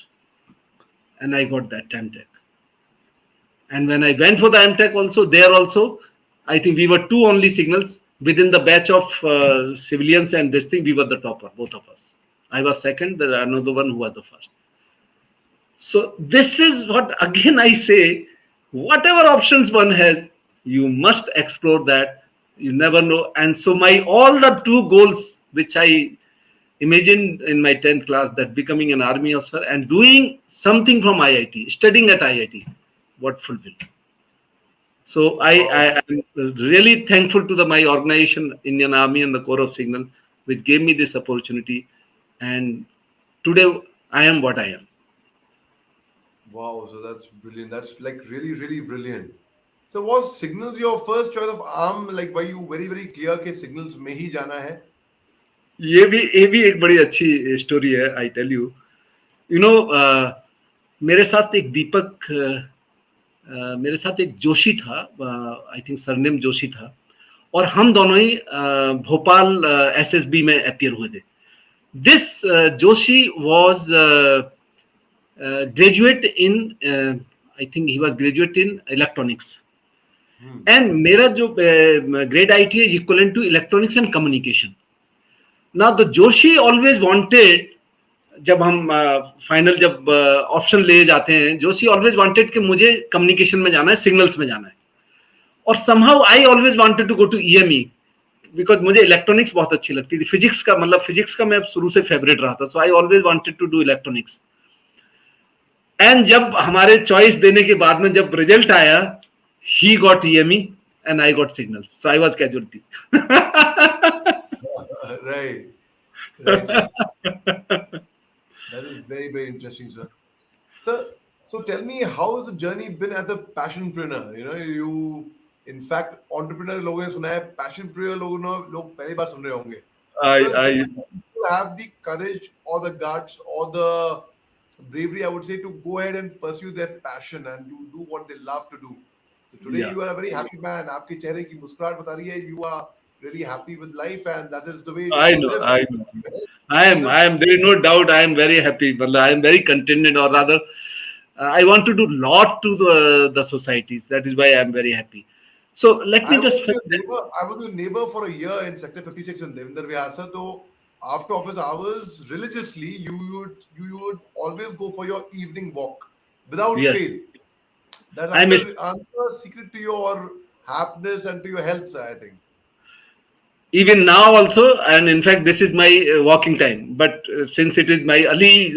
and I got that MTech. And when I went for the MTech also, there also, I think we were two only signals within the batch of civilians, and this thing, we were the topper, both of us. I was second, there another one who was the first. So this is what, again, I say, whatever options one has, you must explore that. You never know. And so my all the two goals, which I imagined in my 10th class, that becoming an army officer and doing something from IIT, studying at IIT, what fulfilled. So I am really thankful to my organization, Indian Army and the Corps of Signal, which gave me this opportunity. And today I am what I am. Wow, so that's brilliant. That's like really, really brilliant. So was signals your first choice of arm? Like were you very, very clear कि signals में ही जाना है? ये भी एक बड़ी अच्छी story है. आई टेल यू, मेरे साथ एक दीपक, मेरे साथ एक जोशी था, आई थिंक सरनेम जोशी था, और हम दोनों ही भोपाल एसएसबी में अपीयर हुए थे. This Joshi was graduate in, I think he was graduate in electronics, and मेरा जो ग्रेड आईटी है equivalent to electronics and communication. Now the Joshi always wanted, जब हम फाइनल जब ऑप्शन ले जाते हैं, जोशी ऑलवेज वांटेड कि मुझे कम्युनिकेशन में जाना है, सिग्नल्स में जाना है. और somehow I always wanted to go to EME, because मुझे इलेक्ट्रॉनिक्स बहुत अच्छी लगती थी. फिजिक्स का मैं शुरू से फेवरेट रहा था. So I always wanted to do electronics. And जब हमारे चॉइस देने के बाद में जब रिजल्ट आया, he got EME and I got signals. So I was casualty. Right. Right. That is very, very interesting, sir. Sir, so tell me, how has the journey been as a passionpreneur? You, in fact, entrepreneur लोगों ने सुना है, passionpreneur लोग पहली बार सुन रहे होंगे. Because you have the courage or the guts or the bravery, I would say, to go ahead and pursue their passion and to do what they love to do. So today you are a very happy man. आपके चेहरे की मुस्कुराहट बता रही है, you are really happy with life, and that is the way I know. I am. There is no doubt. I am very happy. I am very contented, or rather, I want to do lot to the societies. That is why I am very happy. So let me just. I was a neighbor for a year in Sector 56 in Devendra Vihar. So after office hours, religiously, you would always go for your evening walk without fail. That's another secret to your happiness and to your health, I think. Even now also, and in fact this is my walking time, but since it is my early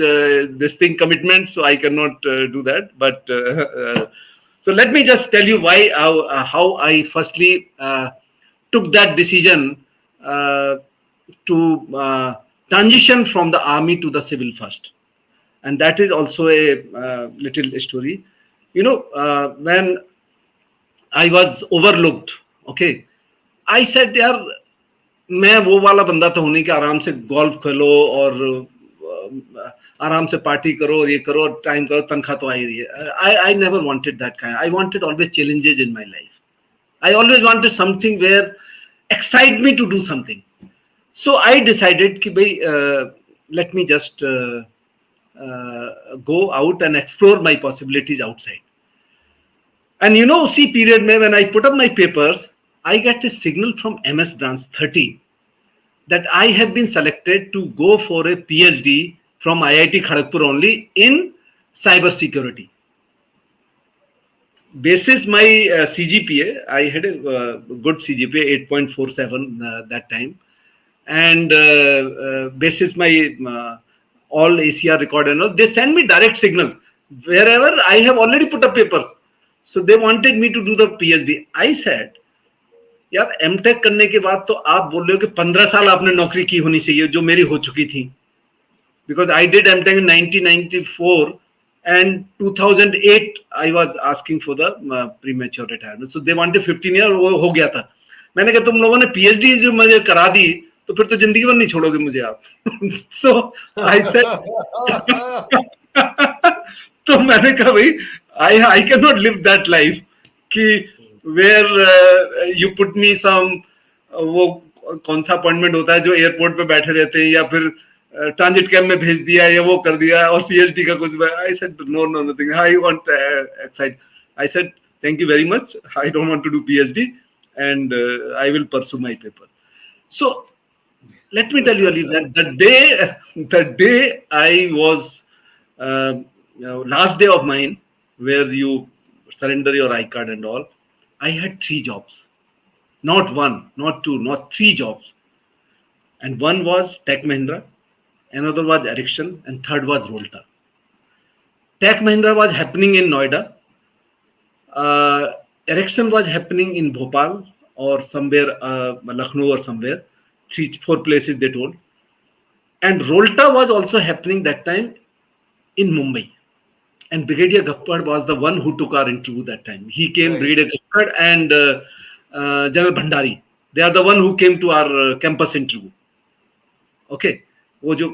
this thing commitment, so I cannot do that. But so let me just tell you why, how I firstly took that decision to transition from the army to the civil first. And that is also a little story. When I was overlooked, okay, I said, yaar, मैं वो वाला बंदा तो होने के आराम से golf खेलो और आराम से पार्टी करो और ये करो और टाइम करो, तनख्वाह तो आ ही रही है. I never wanted that kind. I wanted always challenges in my life. I always wanted something where excite me to do something. So I decided कि भाई let me just go out and explore my possibilities outside. And उसी period में when I put up my papers, I get a signal from MS Branch 30 that I have been selected to go for a PhD from IIT Kharagpur only in cyber security. Basis my CGPA, I had a good CGPA, 8.47 that time. And basis my all ACR record and all, they send me direct signal wherever I have already put up papers. So they wanted me to do the PhD. I said, यार MTech करने के बाद तो आप बोल रहे हो कि 15 साल आपने नौकरी की होनी चाहिए, जो मेरी हो चुकी थी. Because I did MTech in 1994 and 2008 I was asking for the premature retirement. So they wanted 15 years, वो हो गया था. मैंने कहा तुम लोगों ने PhD जो मुझे करा दी तो फिर तो जिंदगी भर नहीं छोड़ोगे मुझे आप. So I said तो मैंने कहा भाई I cannot live that life कि where you put me some वो कौन सा अपॉइंटमेंट होता है जो एयरपोर्ट पे बैठे रहते हैं, या फिर ट्रांजिट कैंप में भेज दिया या वो कर दिया, और सीएचडी का कुछ। I said no no nothing, I want exit, I said thank you very much, I don't want to do PhD and I will pursue my paper. So let me tell you, Ali, that the day I was last day of mine, where you surrender your I card and all, I had 3 jobs, not one, not two, not 3 jobs, and one was Tech Mahindra, another was Ericsson, and third was Volta. Tech Mahindra was happening in Noida. Ericsson was happening in Bhopal or somewhere, Lucknow or somewhere, 3-4 places they told. And Rolta was also happening that time in Mumbai. And Brigadier Gappad was the one who took our interview that time. He came, Right. Brigadier Gappad and General Bhandari. They are the one who came to our campus interview. Okay, वो जो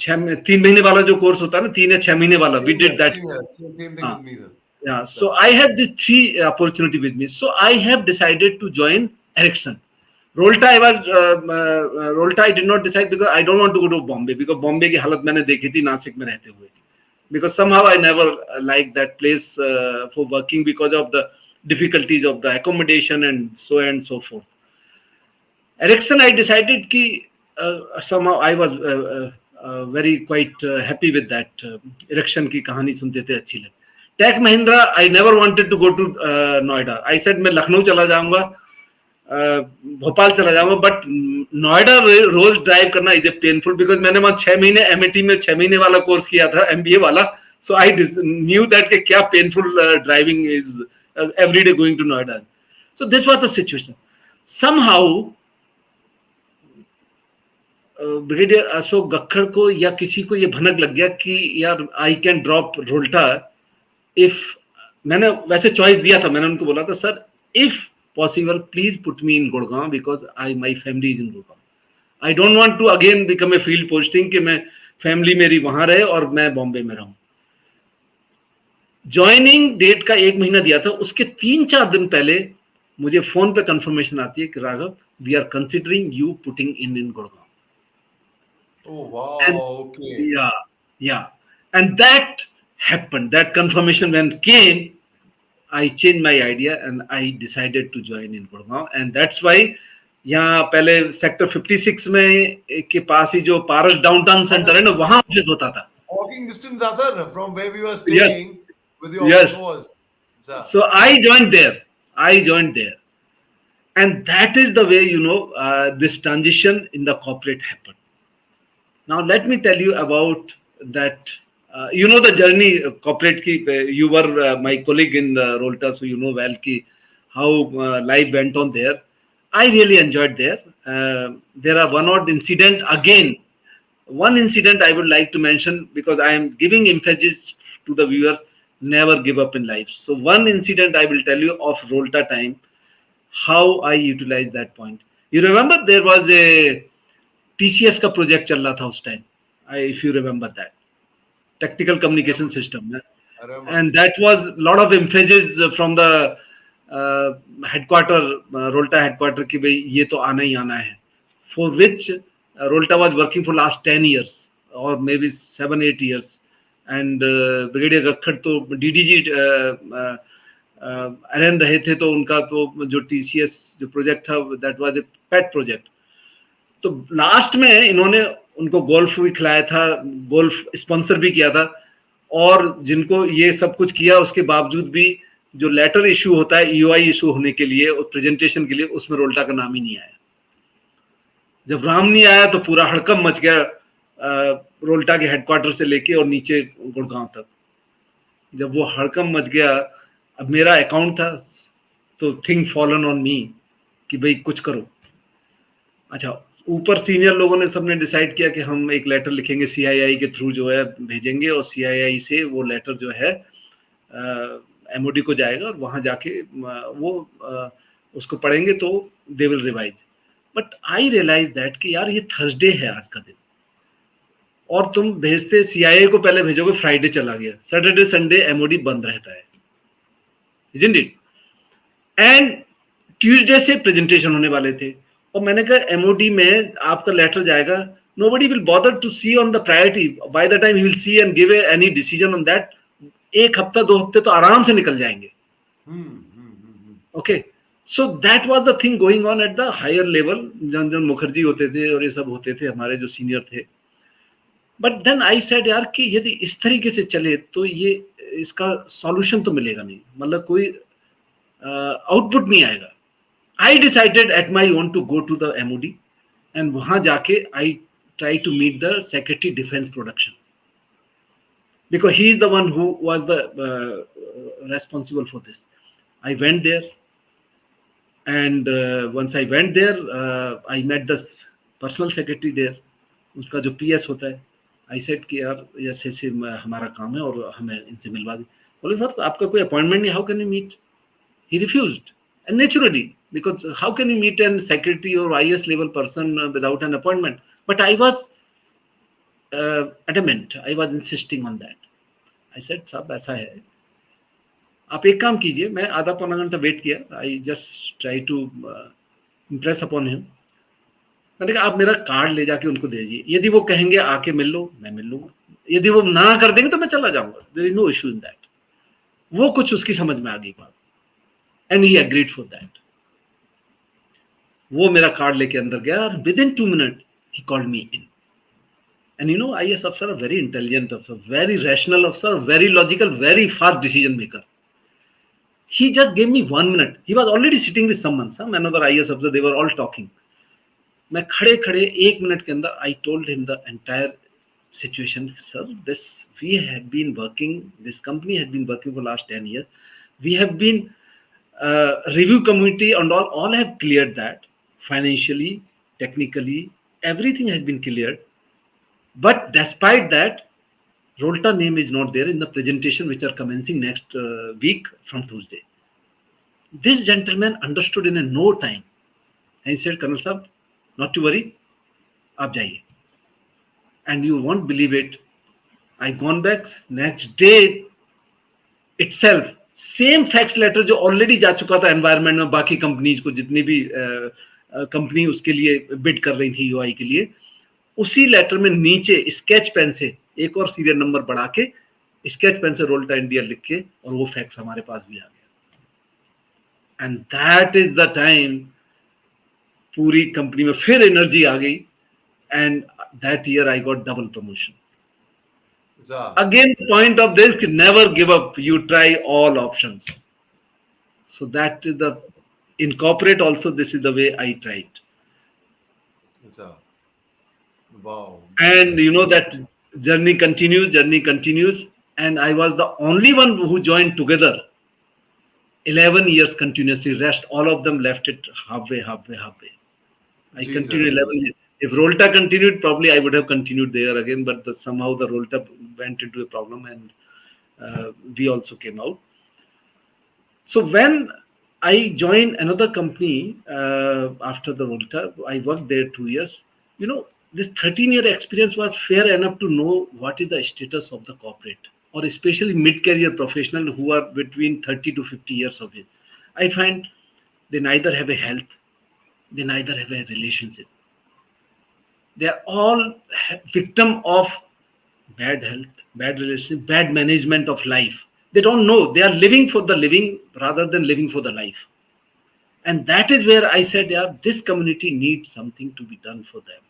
3 महीने वाला जो course होता है ना, 3 या 6 महीने वाला, we did that. Same thing हाँ. with me, sir. Yeah, so I had these 3 opportunity with me. So I have decided to join Ericsson. Rolta, Rolta I did not decide because I don't want to go to Bombay, because Bombay की हालत मैंने देखी थी नासिक में रहते हुए. Because somehow I never liked that place for working because of the difficulties of the accommodation and so forth. Ericsson, I decided कि somehow I was very quite happy with that. Ericsson की कहानी सुनते थे, अच्छी लगी. Tech Mahindra, I never wanted to go to Noida. I said मैं लखनऊ चला जाऊंगा, भोपाल चला जाऊंगा, बट नोएडा रोज ड्राइव करना इज ए पेनफुल, बिकॉज मैंने वहां 6 महीने एमएटी में 6 महीने वाला कोर्स किया था, एमबीए वाला. सो आई न्यू दैट कि क्या painful driving is every day going to Noida. So this was the situation. Somehow brigadier Ashok Gakhar को या किसी को ये भनक लग गया कि यार I can drop Rolta if, मैंने वैसे चॉइस दिया था, मैंने उनको बोला था sir if possible, please put me in Gurgaon because my family is in Gurgaon. I don't want to again become a field posting कि मैं फैमिली मेरी वहां रहे और मैं बॉम्बे में रहूं. ज्वाइनिंग डेट का 1 महीना दिया था, उसके 3-4 दिन पहले मुझे फोन पे कंफर्मेशन आती है कि Raghav, we are considering you putting in Gurgaon. Oh wow, And, okay. Yeah, and that happened. That confirmation when came, I changed my idea and I decided to join in Gurgaon, and that's why यहाँ पहले sector 56 में के पास ही जो पारस downtown centre है ना, वहां office होता था. Walking distance, sir, from where we were Yes, staying with the office yes. was. Sir. So I joined there, and that is the way this transition in the corporate happened. Now let me tell you about that. The journey corporate ki, you were my colleague in Rolta, so you know well ki how life went on there. I really enjoyed there. There are one odd incident again. One incident I would like to mention because I am giving emphasis to the viewers: never give up in life. So one incident I will tell you of Rolta time, how I utilized that point. You remember there was a TCS का project चल रहा था उस time. If you remember that. Tactical communication system, and that was a lot of emphasis from the headquarter, Rolta headquarter ki bhai ye to aana hi aana hai, for which Rolta was working for last 10 years or maybe 7-8 years, and Brigadier Gakkad to DDG RN rahe the, to unka to jo TCS jo project tha, that was a pet project. तो last में इन्होंने उनको golf भी खिलाया था, golf sponsor भी किया था, और जिनको ये सब कुछ किया उसके बावजूद भी जो लेटर इशू होता है ईओआई इशू होने के लिए और प्रेजेंटेशन के लिए, उसमें रोल्टा का नाम ही नहीं आया. जब राम नहीं आया तो पूरा हड़कंप मच गया रोल्टा के हेडक्वार्टर से लेके और नीचे गुड़गांव तक. जब वो हड़कंप मच गया, अब मेरा अकाउंट था तो थिंग फॉलन ऑन मी कि भाई कुछ करो. अच्छा, ऊपर सीनियर लोगों ने सबने डिसाइड किया कि हम एक लेटर लिखेंगे सीआईआई के थ्रू जो है भेजेंगे, और सीआईआई से वो लेटर जो है एमओडी को जाएगा और वहां जाके वो उसको पढ़ेंगे तो they will revise. But I realise that कि यार ये थर्सडे है आज का दिन, और तुम भेजते सीआईआई को पहले भेजोगे, फ्राइडे चला गया, सैटरडे संडे एमओडी बंद रहता है, isn't it? And ट्यूसडे से प्रेजेंटेशन होने वाले थे और मैंने कहा एमओडी में आपका लेटर जाएगा, nobody will bother to see on the priority. By the time he will see and give any decision on that, एक हफ्ता 2 हफ्ते तो आराम से निकल जाएंगे. Okay, so that was the thing going on at the higher level. जन मुखर्जी होते थे और ये सब होते थे हमारे जो सीनियर थे. बट देन आई सेड यार कि यदि इस तरीके से चले तो ये इसका सॉल्यूशन तो मिलेगा नहीं, मतलब कोई आउटपुट नहीं आएगा. I decided at my own to go to the MOD and वहां जाके I try to meet the secretary defence production because he is the one who was the responsible for this. I went there and once I went there I met the personal secretary there, उसका जो PS होता है. आई said कि यार ऐसे ऐसे हमारा काम है और हमें इनसे मिलवा दें. बोले सर आपका कोई अपॉइंटमेंट नहीं, how can you meet. He refused and naturally because how can you meet a secretary or IS level person without an appointment. But I was adamant, I was insisting on that. I said साहब ऐसा है, आप एक काम कीजिए. मैं आधा पौना घंटा वेट किया. I just try to impress upon him. मैंने कहा आप मेरा कार्ड ले जाके उनको दे दीजिए, यदि वो कहेंगे आके मिल लो मैं मिल लूंगा, यदि वो ना कर देंगे तो मैं चला जाऊंगा. There is no issue in that. वो कुछ उसकी समझ में आ गई बात and he agreed for that. वो मेरा कार्ड लेके अंदर गया और within 2 minutes he called me in. And you know, IS officer are very intelligent officer, very rational officer, very logical, very fast decision maker. He just gave me 1 minute. He was already sitting with someone, some another IS officer. They were all talking. मैं खड़े खड़े 1 minute के अंदर I told him the entire situation. Sir, this we have been working. This company has been working for last 10 years. We have been review committee and all have cleared that financially, technically, everything has been cleared. But despite that, Rolta name is not there in the presentation which are commencing next week from Tuesday. This gentleman understood in a no time. And he said, Colonel Sahab, not to worry, aap jaiye. And you won't believe it. I gone back next day itself. Same fax letter जो already जा चुका था environment में बाकी companies को, जितनी भी company उसके लिए बिड कर रही थी यूआई के लिए, उसी लेटर में नीचे स्केच पेन से एक और सीरियल नंबर बढ़ा के स्केच पेन से रोल्टा इंडिया लिख के और वो फैक्स हमारे पास भी आ गया. And that is the time पूरी कंपनी में फिर एनर्जी आ गई and that year I got double promotion. Again, the point of this, never give up. You try all options. So that is the, in corporate also, this is the way I tried. Wow. And you know that journey continues. And I was the only one who joined together 11 years continuously. Rest, all of them left it halfway. I continued 11 years. If Rolta continued, probably I would have continued there again, but somehow the Rolta went into a problem and we also came out. So when I joined another company after the Rolta, I worked there 2 years. You know, this 13-year experience was fair enough to know what is the status of the corporate, or especially mid-career professionals who are between 30 to 50 years of age. I find they neither have a health, they neither have a relationship. They are all victim of bad health, bad relationship, bad management of life. They don't know. They are living for the living rather than living for the life. And that is where I said, yeah, this community needs something to be done for them.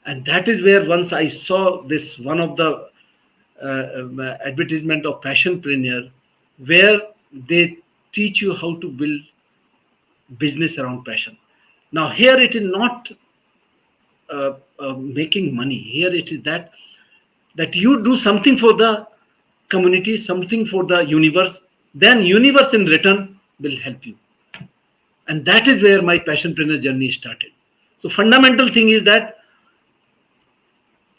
And that is where once I saw this, one of the advertisement of Passionpreneur, where they teach you how to build business around passion. Now here it is not making money. Here it is that you do something for the community, something for the universe, then universe in return will help you. And that is where my Passionpreneur journey started. So fundamental thing is that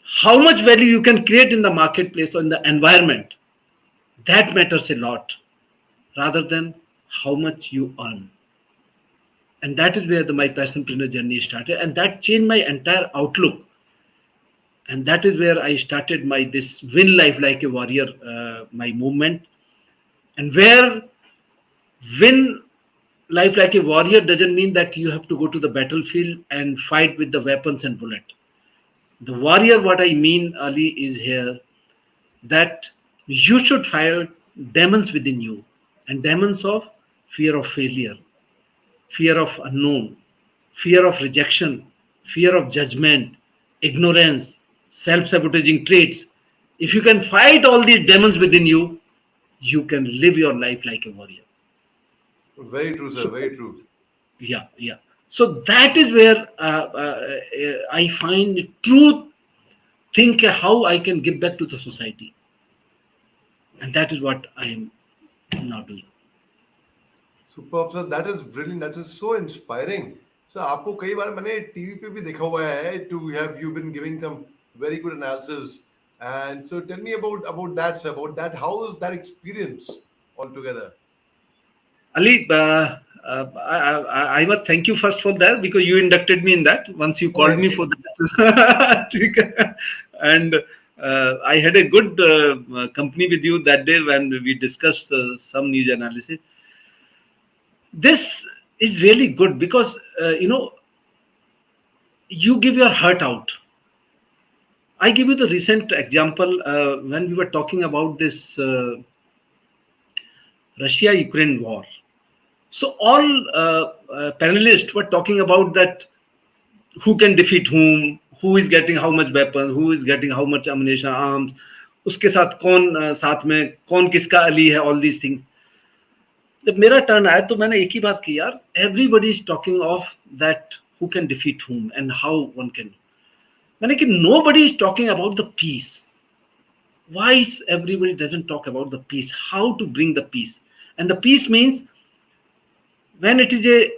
how much value you can create in the marketplace or in the environment, that matters a lot rather than how much you earn. And that is where my Passionpreneur journey started, and that changed my entire outlook. And that is where I started my this win life like a warrior, my movement, and where win life like a warrior doesn't mean that you have to go to the battlefield and fight with the weapons and bullet. The warrior, what I mean, Ali, is here that you should fight demons within you, and demons of fear of failure, fear of unknown, fear of rejection, fear of judgment, ignorance, self sabotaging traits. If you can fight all these demons within you, you can live your life like a warrior. Very true, sir. So, Very true. yeah, yeah. So that is where I find truth, think how I can give back to the society. And that is what I am now doing. Superb sir, that is brilliant, that is so inspiring sir. आपको कई बार मैंने TV पे भी देखा हुआ है, to have you been giving some very good analysis, and so tell me about that sir, about that, how is that experience all together? Ali, I must thank you first for that because you inducted me in that once you called me for that. And I had a good company with you that day when we discussed some news analysis. This is really good because, you give your heart out. I give you the recent example when we were talking about this Russia-Ukraine war. So all panelists were talking about that who can defeat whom, who is getting how much weapon, who is getting how much ammunition, arms, उसके साथ कौन साथ में कौन किसका अली है, all these things. जब मेरा टर्न आया तो मैंने एक ही बात की, यार everybody is talking of that who can defeat whom and how one can. मैंने कि nobody is talking about the peace. Why is everybody doesn't talk about the peace? How to bring the peace? And the peace means when it is a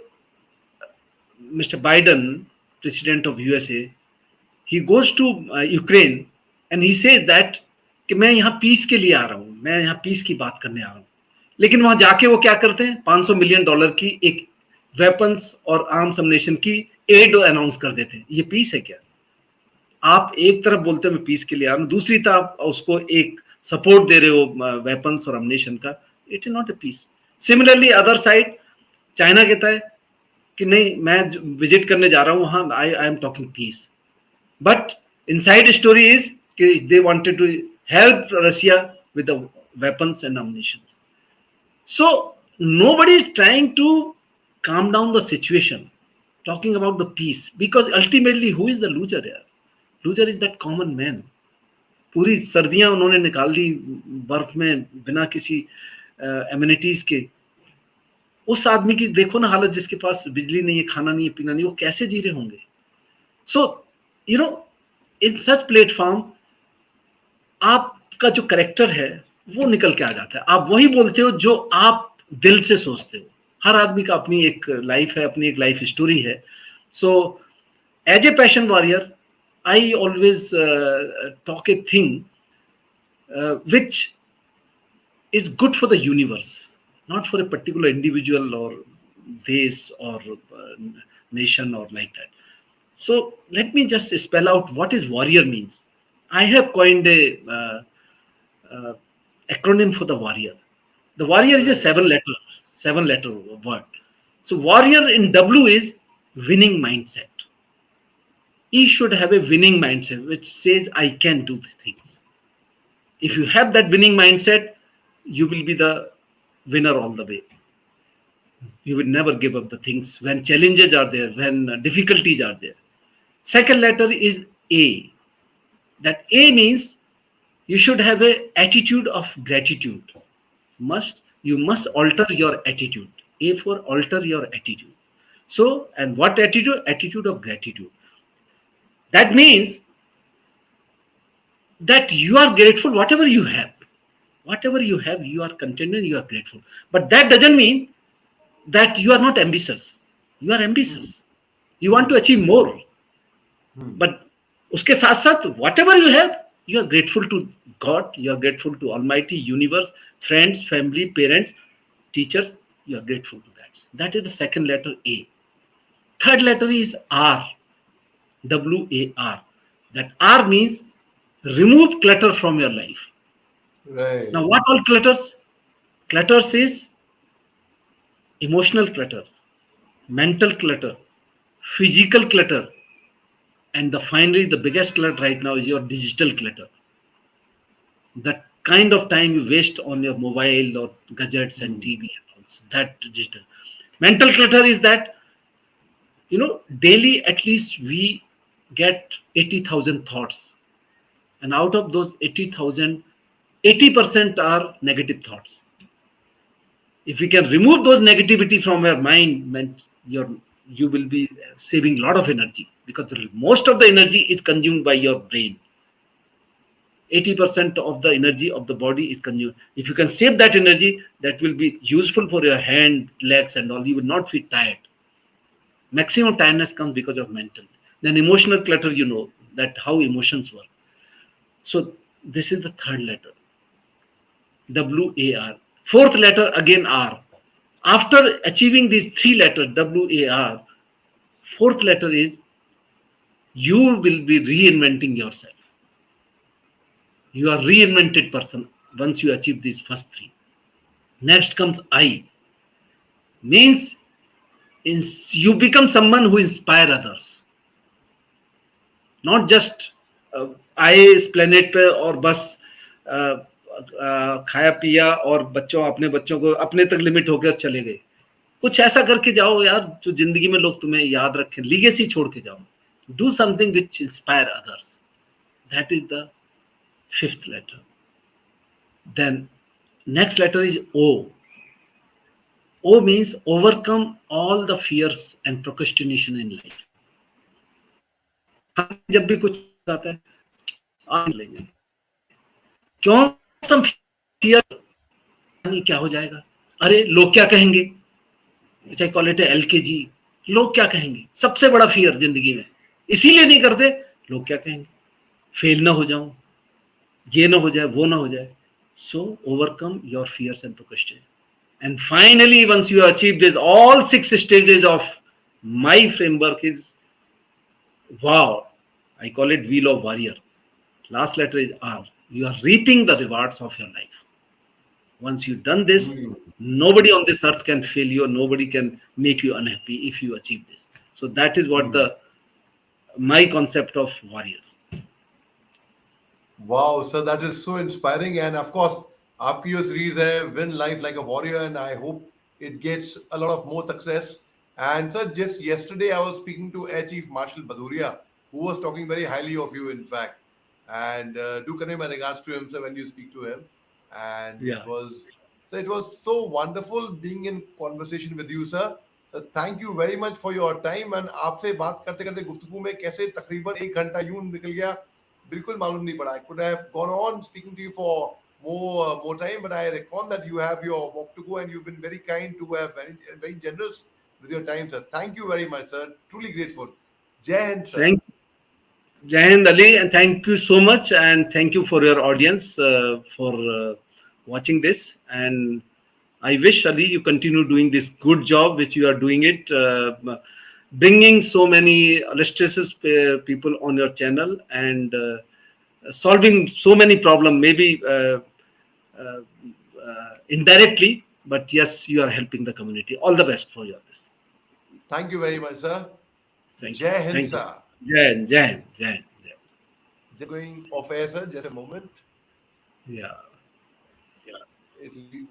Mr. Biden, president of USA, he goes to Ukraine and he says that कि मैं यहाँ piece के लिए आ रहा हूँ, मैं यहाँ piece की बात करने आ रहा हूँ, लेकिन वहां जाके वो क्या करते हैं, $500 मिलियन की एक वेपन्स और आर्म्स अम्युनिशन की एड अनाउंस कर देते हैं. ये पीस है क्या? आप एक तरफ बोलते हो मैं पीस के लिए आ रहा हूँ, दूसरी तरफ उसको एक सपोर्ट दे रहे हो वेपन्स और अम्युनिशन का. It is not a piece. Similarly other side China कहता है कि नहीं मैं विजिट करने जा रहा हूँ वहां, I am talking peace, but inside story is कि they wanted to help Russia with the weapons and ammunition. So nobody is trying to calm down the situation, talking about the peace, because ultimately who is the loser here? Loser is that common man. पूरी सर्दियां उन्होंने निकाल दी बर्फ में बिना किसी amenities के. उस आदमी की देखो ना हालत, जिसके पास बिजली नहीं है, खाना नहीं है, पीना नहीं, वो कैसे जी रहे होंगे? सो इन सच प्लेटफॉर्म आपका जो करेक्टर है वो निकल के आ जाता है. आप वही बोलते हो जो आप दिल से सोचते हो. हर आदमी का अपनी एक लाइफ है, अपनी एक लाइफ स्टोरी है. So as a passion warrior I always talk a thing which is good for the universe, not for a particular individual or this or nation or like that. So let me just spell out what is warrior means. I have coined a acronym for the warrior. The warrior is a seven letter word. So warrior in W is winning mindset. He should have a winning mindset which says I can do these things. If you have that winning mindset, you will be the winner all the way. You will never give up the things when challenges are there, when difficulties are there. Second letter is A. That A means you should have an attitude of gratitude. You must alter your attitude. A for alter your attitude. So, and what attitude? Attitude of gratitude. That means that you are grateful whatever you have. Whatever you have, you are content and you are grateful. But that doesn't mean that you are not ambitious. You are ambitious. You want to achieve more. But uske saath saath, whatever you have, you are grateful to God, you are grateful to Almighty, universe, friends, family, parents, teachers. You are grateful to that. That is the second letter A. Third letter is R. WAR. That R means remove clutter from your life. Right. Now, what all clutters? Clutters is emotional clutter, mental clutter, physical clutter, and the finally the biggest clutter right now is your digital clutter. The kind of time you waste on your mobile or gadgets and Hmm. TV and all that digital. Mental clutter is that daily at least we get 80,000 thoughts, and out of those 80,000, 80% are negative thoughts. If we can remove those negativity from your mind, your you will be saving a lot of energy, because most of the energy is consumed by your brain. 80% of the energy of the body is consumed. If you can save that energy, that will be useful for your hand, legs, and all. You will not feel tired. Maximum tiredness comes because of mental. Then emotional clutter, that how emotions work. So this is the third letter, WAR. Fourth letter again R. After achieving these three letters WAR, fourth letter is you will be reinventing yourself. You are reinvented person once you achieve these first three. Next comes I, means you become someone who inspire others, not just आए इस planet पे और बस खाया पिया और अपने बच्चों को अपने तक लिमिट होकर चले गए. कुछ ऐसा करके जाओ यार जो जिंदगी में लोग तुम्हें याद रखें, लीगेसी छोड़ के जाओ. Do something which inspire others. That is the fifth letter. Then next letter is O. O means overcome all the fears and procrastination in life. हमें जब भी कुछ आता है, आज नहीं लेंगे. क्यों? some fear, नहीं क्या हो जाएगा, अरे लोग क्या कहेंगे, which I call it a LKG. लोग क्या कहेंगे सबसे बड़ा फियर जिंदगी में, इसीलिए नहीं करते, लोग क्या कहेंगे, फेल ना हो जाऊं, ये ना हो जाए, वो ना हो जाए. So overcome your fears and procrastination. And finally, once you achieve this, all six stages of my framework is wow. I call it wheel of warrior. Last letter is R. You are reaping the rewards of your life. Once you've done this, Hmm. nobody on this earth can fail you, nobody can make you unhappy if you achieve this. So that is what Hmm. the my concept of warrior. Wow, sir, that is so inspiring. And of course, आपकी जो series है Win Life Like a Warrior, and I hope it gets a lot of more success. And sir, just yesterday I was speaking to Air Chief Marshal Baduria, who was talking very highly of you, in fact. And do convey my regards to him, sir, when you speak to him. And Yeah. it was so wonderful being in conversation with you, sir. So thank you very much for your time. And आपसे बात करते करते गुफ्तगू में कैसे तकरीबन 1 घंटा यूं निकल गया, बिल्कुल मालूम नहीं पड़ा. I could have gone on speaking to you for more time, but I reckon that you have your walk to go, and you've been very kind to have very generous with your time, sir. Thank you very much, sir. Truly grateful. Jai Hind, sir. Thank Jahan Ali, and thank you so much, and thank you for your audience for watching this. And I wish Ali you continue doing this good job which you are doing it, bringing so many illustrious people on your channel and solving so many problems. Maybe uh, indirectly, but yes, you are helping the community. All the best for your this. Thank you very much, sir. Thank you. Jai Hind, Thank you. sir. Jahan, Jahan, Jahan. Just going off air, sir. Just a moment. Yeah. It'll be